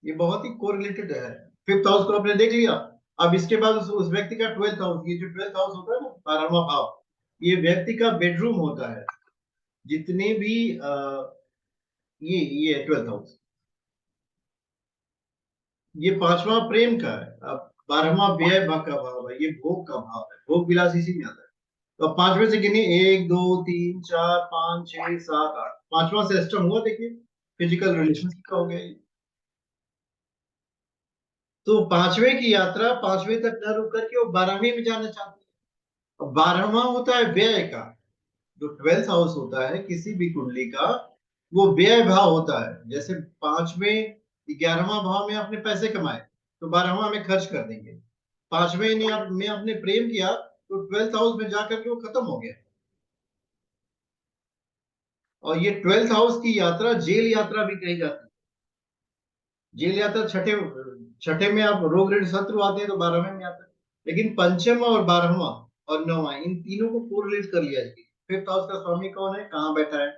ये बहुत ही कोरिलेटेड है। 5th हाउस को आपने देख लिया, अब इसके बाद उस व्यक्ति का 12th हाउस, ये जो 12th हाउस होता है ना, 12वां भाव, ये व्यक्ति का बेडरूम होता है। जितने भी ये 12th हाउस, ये 5वां प्रेम का है। अब 12वां व्यय भाव का भाव है, ये भोग का भाव है, भोग विलास इसी में आता है। तो 5वें से गिनिए, 1 2 3 4 5 6 7 8, 5वां सिस्टम हुआ, देखिए फिजिकल रिलेशनशिप का हो गया ये। तो 5वें की यात्रा 5वें तक न रुक करके वो 12वें में जाना चाहते हैं। 12वां होता है व्यय का, जो 12th हाउस होता है किसी भी कुंडली का, वो व्यय भाव होता है। जैसे 5वें 11वां भाव में आपने पैसे कमाए तो 12वां में खर्च कर देंगे। 5वें में आपने प्रेम किया तो 12th हाउस में जाकर के वो खत्म हो गया। और ये 12th हाउस की यात्रा जेल यात्रा भी कही जाती है। जेल यात्रा छठे में आप रोग ऋण शत्रु आते हैं तो 12वें में आता है। लेकिन पंचम और 12वां और 9वां, इन तीनों को कोरिलेट कर लिया जाए। 5th हाउस का स्वामी कौन है, कहाँ बैठा है,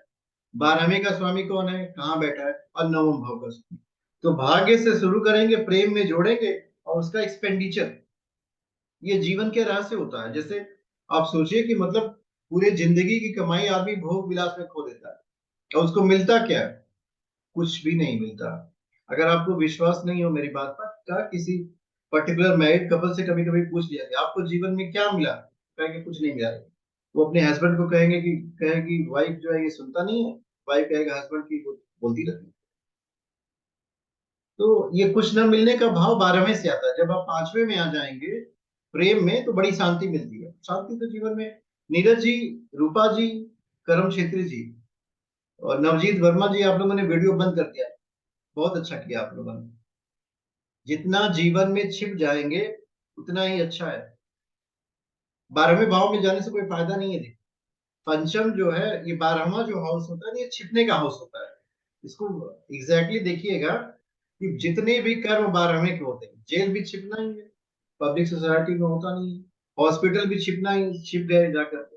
12वें का स्वामी कौन है, कहाँ बैठा है, और 9वां भाव का स्वामी। तो भाग्य से शुरू करेंगे, प्रेम में जोड़ेंगे, और उसका एक्सपेंडिचर, ये जीवन के रहस्य होता है। जैसे आप सोचिए कि मतलब पूरे जिंदगी की कमाई आदमी भोग विलास में खो देता है और उसको मिलता क्या है, कुछ भी नहीं मिलता। अगर आपको विश्वास नहीं हो मेरी बात पर, क्या किसी पर्टिकुलर मैरिड कपल से कभी कभी पूछ लिया कि आपको जीवन में क्या मिला, कहेंगे कुछ नहीं मिला। वो अपने हस्बैंड को कहेगी वाइफ जो है ये सुनता नहीं है, वाइफ कहेगा हस्बैंड की बोलती रहती है। तो ये कुछ न मिलने का भाव 12वें से आता है। जब आप 5वें में आ जाएंगे प्रेम में तो बड़ी शांति मिलती है। शांति तो जीवन में नीरज जी, रूपा जी, करम छेत्री जी और नवजीत वर्मा जी, आप लोगों ने वीडियो बंद कर दिया, बहुत अच्छा किया आप लोगों ने। जितना जीवन में छिप जाएंगे उतना ही अच्छा है। 12वें भाव में जाने से कोई फायदा नहीं है। पंचम जो है, ये 12वां जो हाउस होता है, ये छिपने का हाउस होता है। इसको एग्जैक्टली देखिएगा कि जितने भी कर्म 12वें के होते हैं, जेल भी छिपना ही है, पब्लिक सोसाइटी में होता नहीं है, हॉस्पिटल भी छिपना ही, छिप गए जाकर।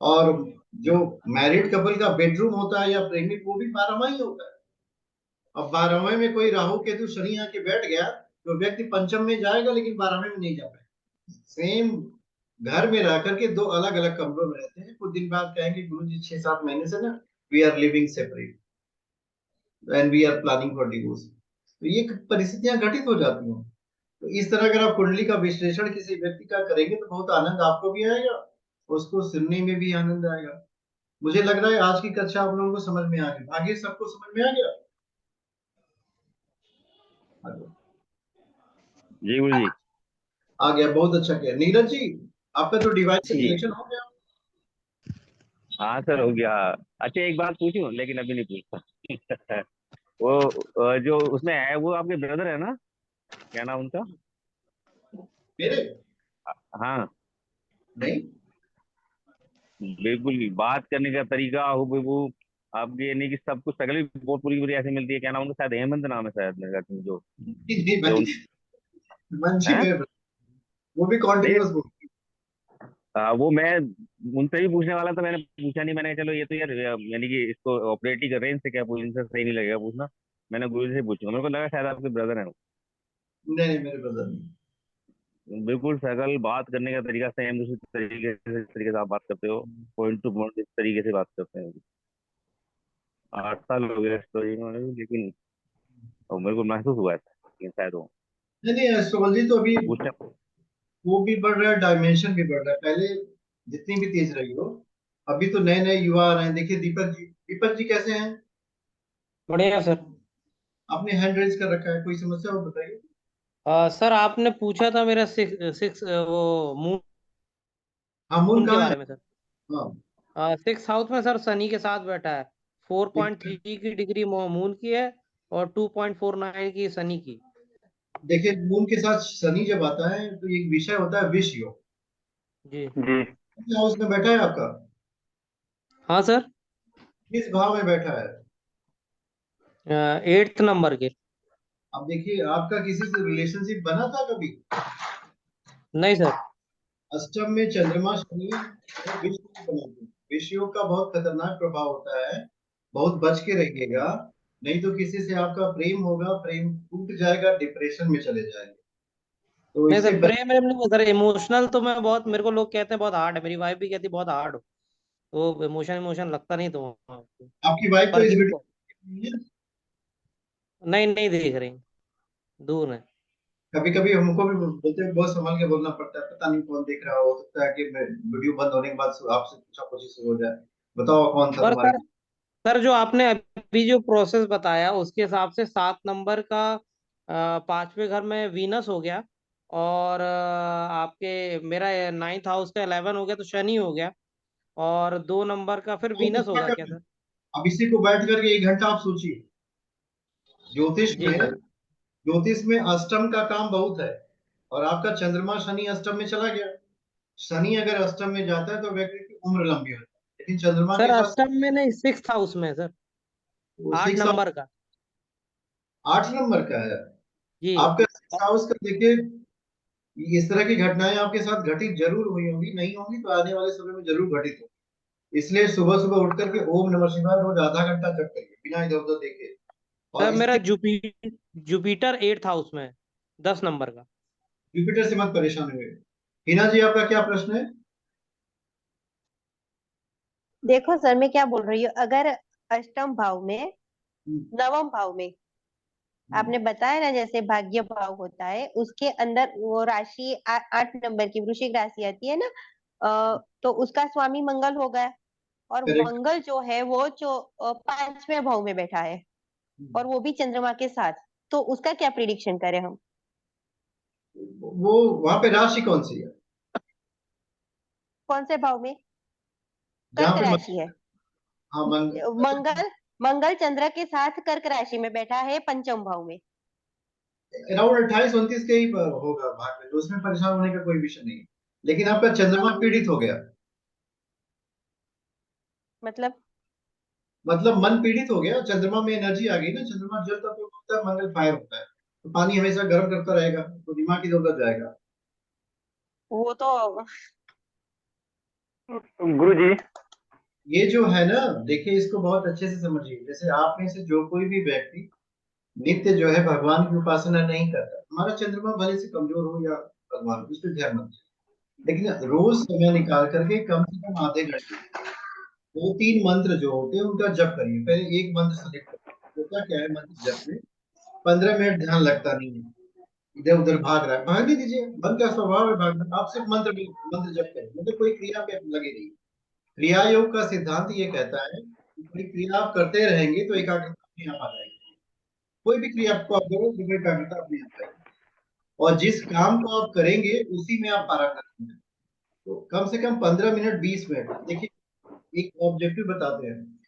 और जो मैरिड कपल का बेडरूम होता है या प्रेमिक, वो भी 12वां ही होता है। अब 12वें में कोई राहु केतु शनि आके बैठ गया तो व्यक्ति पंचम में जाएगा लेकिन 12वें में नहीं जा पाएगा। सेम घर में रह करके दो अलग अलग कमरों में रहते हैं, कुछ दिन बाद कहेंगे गुरुजी 6-7 महीने से ना we are living separate and we are planning for divorce. तो ये परिस्थितियां घटित हो जाती हैं। तो इस तरह अगर आप कुंडली का विश्लेषण किसी व्यक्ति का करेंगे तो बहुत आनंद आपको भी आएगा, उसको सुनने में भी आनंद आएगा। मुझे लग रहा है आज की कक्षा आप लोगों को समझ में आ गई, आगे सबको समझ में आ गया। जी गुरु जी। आ गया, बहुत अच्छा किया। नीरज जी, आपका तो डिवाइस जी। सिलेक्शन हो गया। हाँ सर हो गया। अच्छा एक बात पूछूं, लेकिन अभी नहीं पूछता। वो जो उसमें है वो आपके ब्रदर है ना, क्या नाम उनका? मेरे हाँ नहीं, बिल्कुल, बात करने का तरीका वो आपके, यानी कि सब कुछ शक्ल भी बहुत पूरी पूरी ऐसे मिलती है। क्या नाम उनका? शायद हेमंत नाम है शायद मेरे ख्याल से, जो नहीं जो भाई, मंजी है मेरे brother, वो भी नहीं। कॉन्टिन्यूअस बोल। वो मैं उनसे भी पूछने वाला था, मैंने पूछा नहीं। मैंने कहा, चलो ये तो यार यानी कि इसको ऑपरेटिंग रेंज से क्या पूछने से सही नहीं लगेगा पूछना। मैंने गुरु जी से पूछूंगा, मेरे को लगा शायद आपके ब्रदर हैं वो। नहीं नहीं, मेरे ब्रदर नहीं। बिल्कुल शकल, बात करने का तरीका सेम उसी तरीके से आप बात करते हो, पॉइंट टू पॉइंट इस तरीके से बात करते हैं। 8 साल हो गए स्टोरी में, लेकिन और मेरे को महसूस हुआ था, लेकिन शायद वो नहीं नहीं, एस्ट्रोलॉजी तो अभी पूछने। वो भी बढ़ रहा है, डायमेंशन भी बढ़ रहा है। पहले जितनी भी तेज रही हो, अभी तो नए नए युवा आ रहे हैं। देखिए दीपक जी, दीपक जी कैसे हैं? बढ़िया सर। आपने हैंड रेज कर रखा है, कोई समस्या हो बताइए। सर आपने पूछा था मेरा सिक्स सिक्स वो मून हाँ, मून के कहाँ है? बारे में सर। हाँ, 6th हाउस में सर शनि के साथ बैठा है। 4.3 की डिग्री मून की है और 2.49 की शनि की। देखिए मून के साथ शनि जब आता है तो एक विषय होता है विष योग। जी जी। हाउस में बैठा है आपका, हाँ सर। किस भाव में बैठा है? 8th नंबर के। अब देखिए आपका किसी से रिलेशनशिप बना था कभी? नहीं सर। अष्टम में चंद्रमा शनि और विष योग बनाते हैं। विष योग का बहुत खतरनाक प्रभाव होता है, बहुत बच के रहिएगा, नहीं तो किसी से आपका प्रेम होगा, प्रेम टूट जाएगा, डिप्रेशन में चले जाएंगे। तो नहीं इससे सर, प्रेम प्रेम नहीं सर। इमोशनल तो मैं बहुत, मेरे को लोग कहते हैं बहुत हार्ड है, मेरी वाइफ भी कहती है बहुत हार्ड हो। तो इमोशन इमोशन लगता नहीं तो आपको। आपकी वाइफ को पर इस दिल को वीडियो, नहीं नहीं देख रही, दूर है। कभी कभी हमको भी बोलते हैं, बहुत संभल के बोलना पड़ता है, पता नहीं कौन देख रहा हो सकता है कि वीडियो बंद होने के बाद आपसे पूछा पूछी शुरू हो जाए, बताओ कौन था पर तुम्हारे। सर, सर जो आपने अभी जो प्रोसेस बताया उसके हिसाब से 7 नंबर का 5वें घर में वीनस हो गया। और आपके मेरा 9th हाउस का 11 हो गया तो शनि हो गया। और 2 नंबर का फिर तो वीनस कुछ क्या होगा क्या करना है? सर? अब इसी को बैठ करके 1 घंटा आप सोचिए। ज्योतिष जी में सर। ज्योतिष में अष्टम का काम बहुत है, और आपका चंद्रमा शनि अष्टम में चला गया। शनि अगर अष्टम में जाता है तो व्यक्ति की उम्र लंबी होती है, लेकिन चंद्रमा सर के साथ अष्टम में नहीं, 6th हाउस में है सर। आठ 6 नंबर का। 8 नंबर का है जी। आपका 6 हाउस का। देखिए इस तरह की घटनाएं आपके साथ घटित जरूर हुई होंगी, नहीं होंगी तो आने वाले समय में जरूर घटित होगी। इसलिए सुबह सुबह उठ करके ओम नमः शिवाय रोज आधा घंटा जप करिए बिना इधर उधर देखे। सर और मेरा इसके जुपिटर 8th हाउस में है, 10 नंबर का। जुपिटर से मत परेशान हुए। हिना जी, आपका क्या प्रश्न है? देखो सर, मैं क्या बोल रही हूँ, अगर अष्टम भाव में, हम्म, नवम भाव में, आपने बताया ना जैसे भाग्य भाव होता है उसके अंदर वो राशि 8 नंबर की वृश्चिक राशि आती है ना, तो उसका स्वामी मंगल होगा। और करेक्ट। मंगल जो है वो 5वें भाव में बैठा है, और वो भी चंद्रमा के साथ। तो उसका क्या प्रिडिक्शन करें हम? वो वहां पे राशि कौन सी है? कौन से भाव में? जहाँ कर्क पे राशि है। हाँ मंगल मंगल चंद्र के साथ कर्क राशि में बैठा है, पंचम भाव में। अराउंड 28-29 के ही होगा भाग में, तो उसमें परेशान होने का कोई विषय नहीं है। लेकिन आपका चंद्रमा पीड़ित हो गया, मतलब मन पीड़ित हो गया, चंद्रमा में एनर्जी आ गई ना, चंद्रमा जल तत्व होता है, मंगल फायर होता है, तो पानी हमेशा गर्म करता रहेगा तो दिमाग की जरूरत जाएगा। वो तो गुरुजी ये जो है ना, देखिए इसको बहुत अच्छे से समझिए। जैसे आप में से जो कोई भी व्यक्ति नित्य जो है भगवान की उपासना नहीं करता, हमारा चंद्रमा भले से कमजोर हो या भगवान, इस पर ध्यान मत दीजिए, लेकिन रोज समय निकाल करके कम से कम आधे घंटे 2-3 मंत्र जो होते हैं उनका जप करिए। पहले एक मंत्र सेलेक्ट करिए। होता क्या है मंत्र जप में 15 मिनट ध्यान लगता नहीं है, इधर उधर भाग रहा है, भागने दीजिए, मन का स्वभाव है भागना। आप सिर्फ मंत्र जप करिए, मतलब कोई क्रिया पे लगे रहिए। क्रिया योग का सिद्धांत ये कहता है कि कोई क्रिया आप करते रहेंगे तो एकाग्रता अपने आप आ जाएगी। कोई भी क्रिया आपको आप करो तो एकाग्रता अपने आप आएगी, और जिस काम को आप करेंगे उसी में आप पारंगत होंगे। तो कम से कम 15 मिनट 20 मिनट देखिए, एक ऑब्जेक्टिव बताते हैं।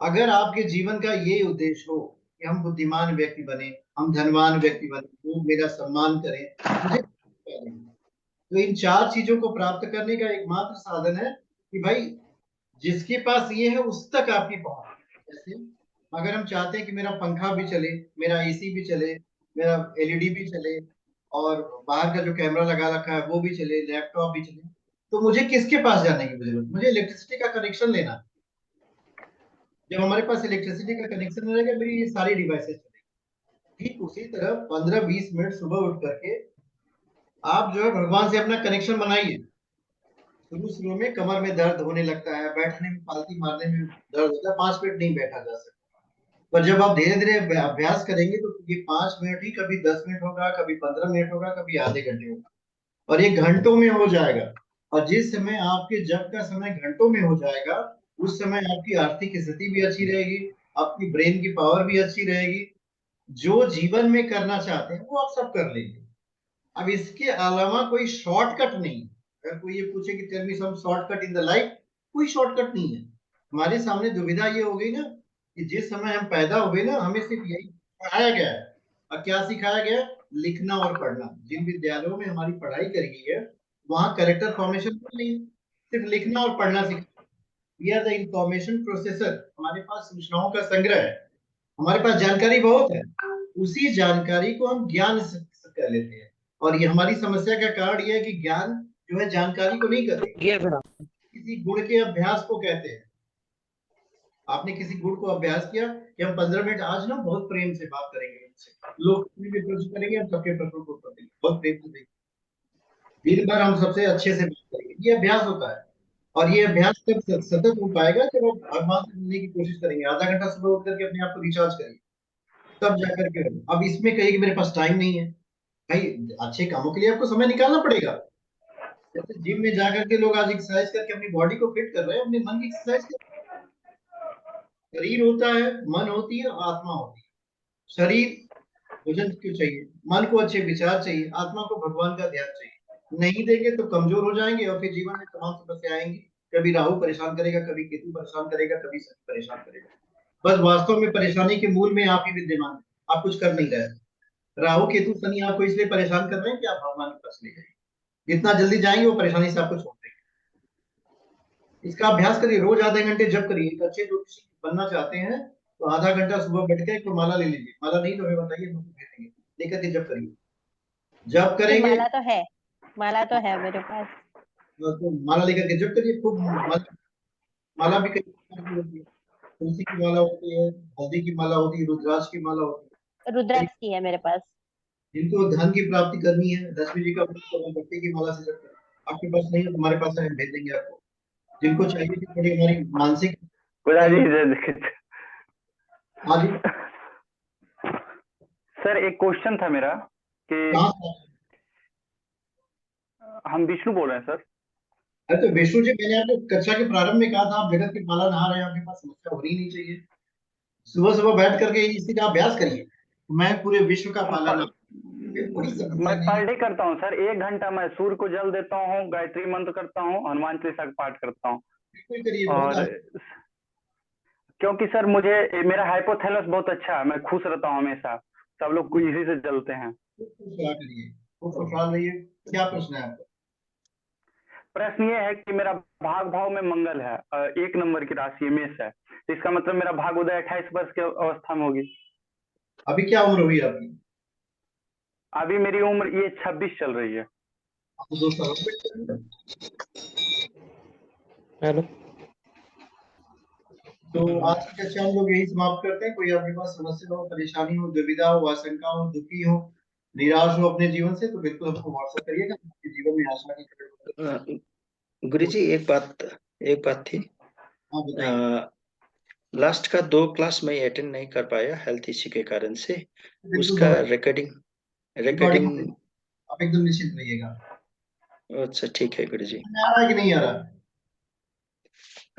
अगर आपके जीवन का ये उद्देश्य हो कि हम बुद्धिमान व्यक्ति बने, हम धनवान व्यक्ति बने, लोग मेरा सम्मान करें, मुझे तो इन 4 चीजों को प्राप्त करने का एकमात्र साधन है कि भाई जिसके पास ये है उस तक आपकी पहुंच। जैसे अगर हम चाहते हैं कि मेरा पंखा भी चले, मेरा एसी भी चले, मेरा एलईडी भी चले, और बाहर का जो कैमरा लगा रखा है वो भी चले, लैपटॉप भी चले, तो मुझे किसके पास जाने की जरूरत? मुझे इलेक्ट्रिसिटी का कनेक्शन लेना है। जब हमारे पास इलेक्ट्रिसिटी का कनेक्शन रहेगा मेरी ये सारी डिवाइसेस चलेगी। ठीक उसी तरह 15-20 मिनट सुबह उठ करके आप जो है भगवान से अपना कनेक्शन बनाइए। शुरू में कमर में दर्द होने लगता है, बैठने में पालती मारने में दर्द होता है, 5 मिनट नहीं बैठा जा सकता। पर जब आप धीरे धीरे अभ्यास करेंगे तो ये 5 मिनट ही कभी 10 मिनट होगा, कभी 15 मिनट होगा, कभी आधे घंटे होगा, और ये घंटों में हो जाएगा। और जिस समय आपके जब का समय घंटों में हो जाएगा, उस समय आपकी आर्थिक स्थिति भी अच्छी रहेगी, आपकी ब्रेन की पावर भी अच्छी रहेगी। जो जीवन में करना चाहते हैं वो आप सब कर लेंगे। अब इसके अलावा कोई शॉर्टकट नहीं। अगर कोई ये पूछे कि tell me some shortcut in the life, कोई शॉर्टकट नहीं है। हमारे सामने दुविधा ये हो गई ना कि जिस समय हम पैदा हुए ना, हमें सिर्फ यही पढ़ाया गया है। और क्या सिखाया गया? लिखना और पढ़ना। जिन विद्यालयों में हमारी पढ़ाई करी गई है वहां कैरेक्टर फॉर्मेशन नहीं है, सिर्फ लिखना और पढ़ना सिखाया। We are the information processor, हमारे पास सूचनाओं का संग्रह है, हमारे पास जानकारी बहुत है, उसी जानकारी को हम ज्ञान कर लेते हैं। और ये हमारी समस्या का कारण ये है कि ज्ञान जो है जानकारी को नहीं करते, किसी गुण के अभ्यास को कहते हैं। आपने किसी गुण को अभ्यास किया कि हम 15 मिनट आज ना बहुत प्रेम से बात करेंगे उनसे, लोग भी प्रश्न करेंगे, हम सबके प्रश्नों को उत्तर देंगे, बहुत प्रेम से देंगे, दिन भर हम सबसे अच्छे से बात करेंगे। ये अभ्यास होता है। और ये अभ्यास तब सतत हो पाएगा जब आप भगवान से मिलने की कोशिश करेंगे। आधा घंटा सुबह उठ करके अपने आप को रिचार्ज करेंगे, तब जाकर के। अब इसमें कहिए कि मेरे पास टाइम नहीं है, भाई अच्छे कामों के लिए आपको समय निकालना पड़ेगा। जैसे जिम में जाकर के लोग आज एक्सरसाइज करके अपनी बॉडी को फिट कर रहे हैं, अपने मन की एक्सरसाइज कर। शरीर होता है, मन होती है, आत्मा होती है। शरीर भोजन क्यों चाहिए, मन को अच्छे विचार चाहिए, आत्मा को भगवान का ध्यान चाहिए। नहीं देंगे तो कमजोर हो जाएंगे और फिर जीवन में तमाम समस्या आएंगी। कभी राहु परेशान करेगा, कभी केतु परेशान करेगा, कभी शनि परेशान करेगा। बस वास्तव में परेशानी के मूल में आप ही विद्यमान है, आप कुछ कर नहीं रहे। राहु केतु शनि आपको इसलिए परेशान कर रहे हैं कि आप भगवान के पास ले जाएंगे। जितना जल्दी जाएंगे वो परेशानी से आपको छोड़ देंगे। इसका अभ्यास करिए, रोज आधे घंटे जप करिए। एक अच्छे ज्योतिषी बनना चाहते हैं तो आधा घंटा सुबह बैठ के एक माला ले लीजिए। माला नहीं तो हमें बताइए, हम भेज देंगे, लेकर के जप करिए। जप करेंगे माला तो है, माला तो है मेरे पास। तो माला लेकर के जप करिए खूब। माला भी कई प्रकार की होती है, तुलसी की माला होती है, हल्दी की माला होती है, रुद्राक्ष की माला होती है। रुद्राक्ष की है मेरे पास। जिनको धन की प्राप्ति करनी है, लक्ष्मी जी का भक्ति की माला से जप करें। आपके पास नहीं है तो हमारे पास है, हम भेज देंगे आपको। जिनको चाहिए कि थोड़ी हमारी मानसिक हाँ जी सर एक क्वेश्चन था मेरा कि कहाँ से? हम विष्णु बोल रहे हैं सर। अरे तो विष्णु जी, मैंने आपको कक्षा के प्रारंभ में कहा था आप जगत की माला नहा रहे हैं, आपके पास समस्या हो ही नहीं चाहिए। सुबह सुबह बैठ करके इसी का अभ्यास करिए, मैं पूरे विश्व का पालन, कोई समस्या मैं नहीं पर है। डे करता हूँ सर, 1 घंटा मैं सूर्य को जल देता हूँ, गायत्री मंत्र करता हूँ, हनुमान चालीसा का पाठ करता हूँ। बिल्कुल करिए, बहुत और क्योंकि सर मुझे मेरा हाइपोथैलेमस बहुत अच्छा है, मैं खुश रहता हूँ हमेशा, सब लोग को इसी से जलते हैं। खुश रहा करिए, खूब खुशहाल रहिए। क्या प्रश्न है आपका? प्रश्न ये है कि मेरा भाग भाव में मंगल है, 1 नंबर की राशि है, मेष है, तो इसका मतलब मेरा भाग्योदय 28 वर्ष की अवस्था में होगी। अभी क्या उम्र हुई आपकी? अभी मेरी उम्र ये 26 चल रही है। आपको 2 साल और wait करना है। हेलो। तो आज की कक्षा हम लोग यही समाप्त करते हैं। कोई आपके पास समस्या हो, परेशानी हो, दुविधा हो, आशंका हो, दुखी हो, निराश हो अपने जीवन से, तो बिल्कुल हमको व्हाट्सएप करिएगा। आपके जीवन में आशा की किरण। गुरुजी एक बात थी। हाँ बताइए। लास्ट का 2 क्लास में अटेंड नहीं कर पाया हेल्थ इश्यू के कारण से। बिल्कुल उसका घबराइए। रिकॉर्डिंग आप एकदम निश्चिंत रहिएगा। अच्छा ठीक है गुरुजी। समझ में आ रहा है कि नहीं आ रहा?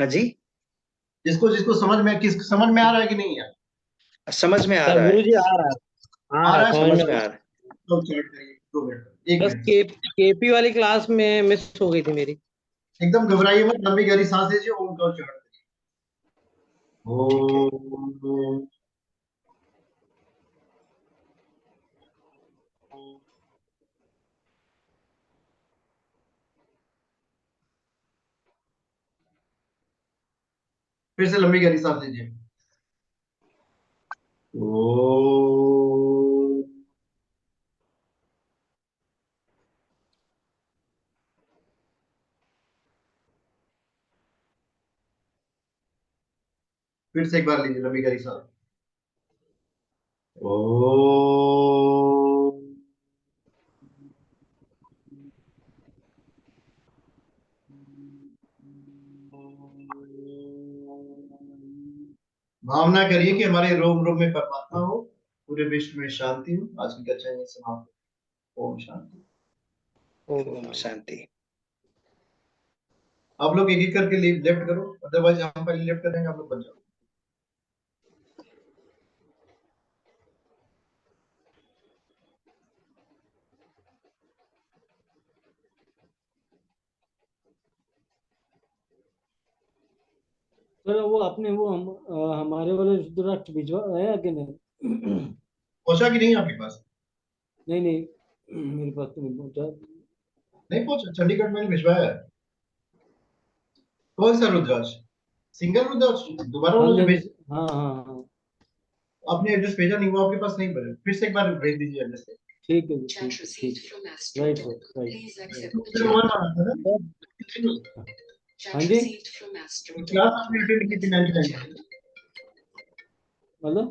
हाँ जी, जिसको जिसको समझ में आ रहा है कि नहीं आ रहा? समझ में आ सर रहा है। गुरुजी आ रहा है, आ रहा है, समझ में समझ आ में रहा आ रहा है। तो चैट करिए 2 मिनट, 1 बस मिनट। केपी वाली क्लास में मिस हो गई थी मेरी। एकदम घबराइए मत, लंबी गहरी सांस लीजिए, ओम का उच्चारण करिए। ओम। फिर से लंबी गहरी सांस लीजिए। ओम। फिर से एक बार लीजिए लंबी गहरी सांस। ओम। भावना करिए कि हमारे रोम रोम में परमात्मा हो, पूरे विश्व में शांति हो। आज की कक्षा यहीं समाप्त। ओम शांति। ओम शांति। आप लोग एक एक करके लेफ्ट करो, अदरवाइज हम पहले लेफ्ट करेंगे, आप लोग बन जाओ। सर वो आपने वो हमारे वाले रुद्राक्ष भिजवा है कि नहीं? पहुंचा कि नहीं आपके पास? नहीं मेरे पास तो नहीं पहुंचा। नहीं पहुंचा, चंडीगढ़ में भिजवाया है। कौन सा रुद्राक्ष? सिंगल रुद्राक्ष? दोबारा हाँ वो जो नहीं भेज, हाँ हाँ हाँ आपने एड्रेस भेजा नहीं, वो आपके पास नहीं भेजा, फिर से एक बार भेज दीजिए एड्रेस। ठीक है जी, ठीक राइट सर राइट। उधर मोबाइल वाला था ना? हाँ जी क्लास आपने अटेंड की थी 99 में। मतलब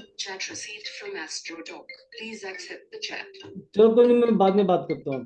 चलो कोई नहीं, मैं बाद में बात करता हूँ।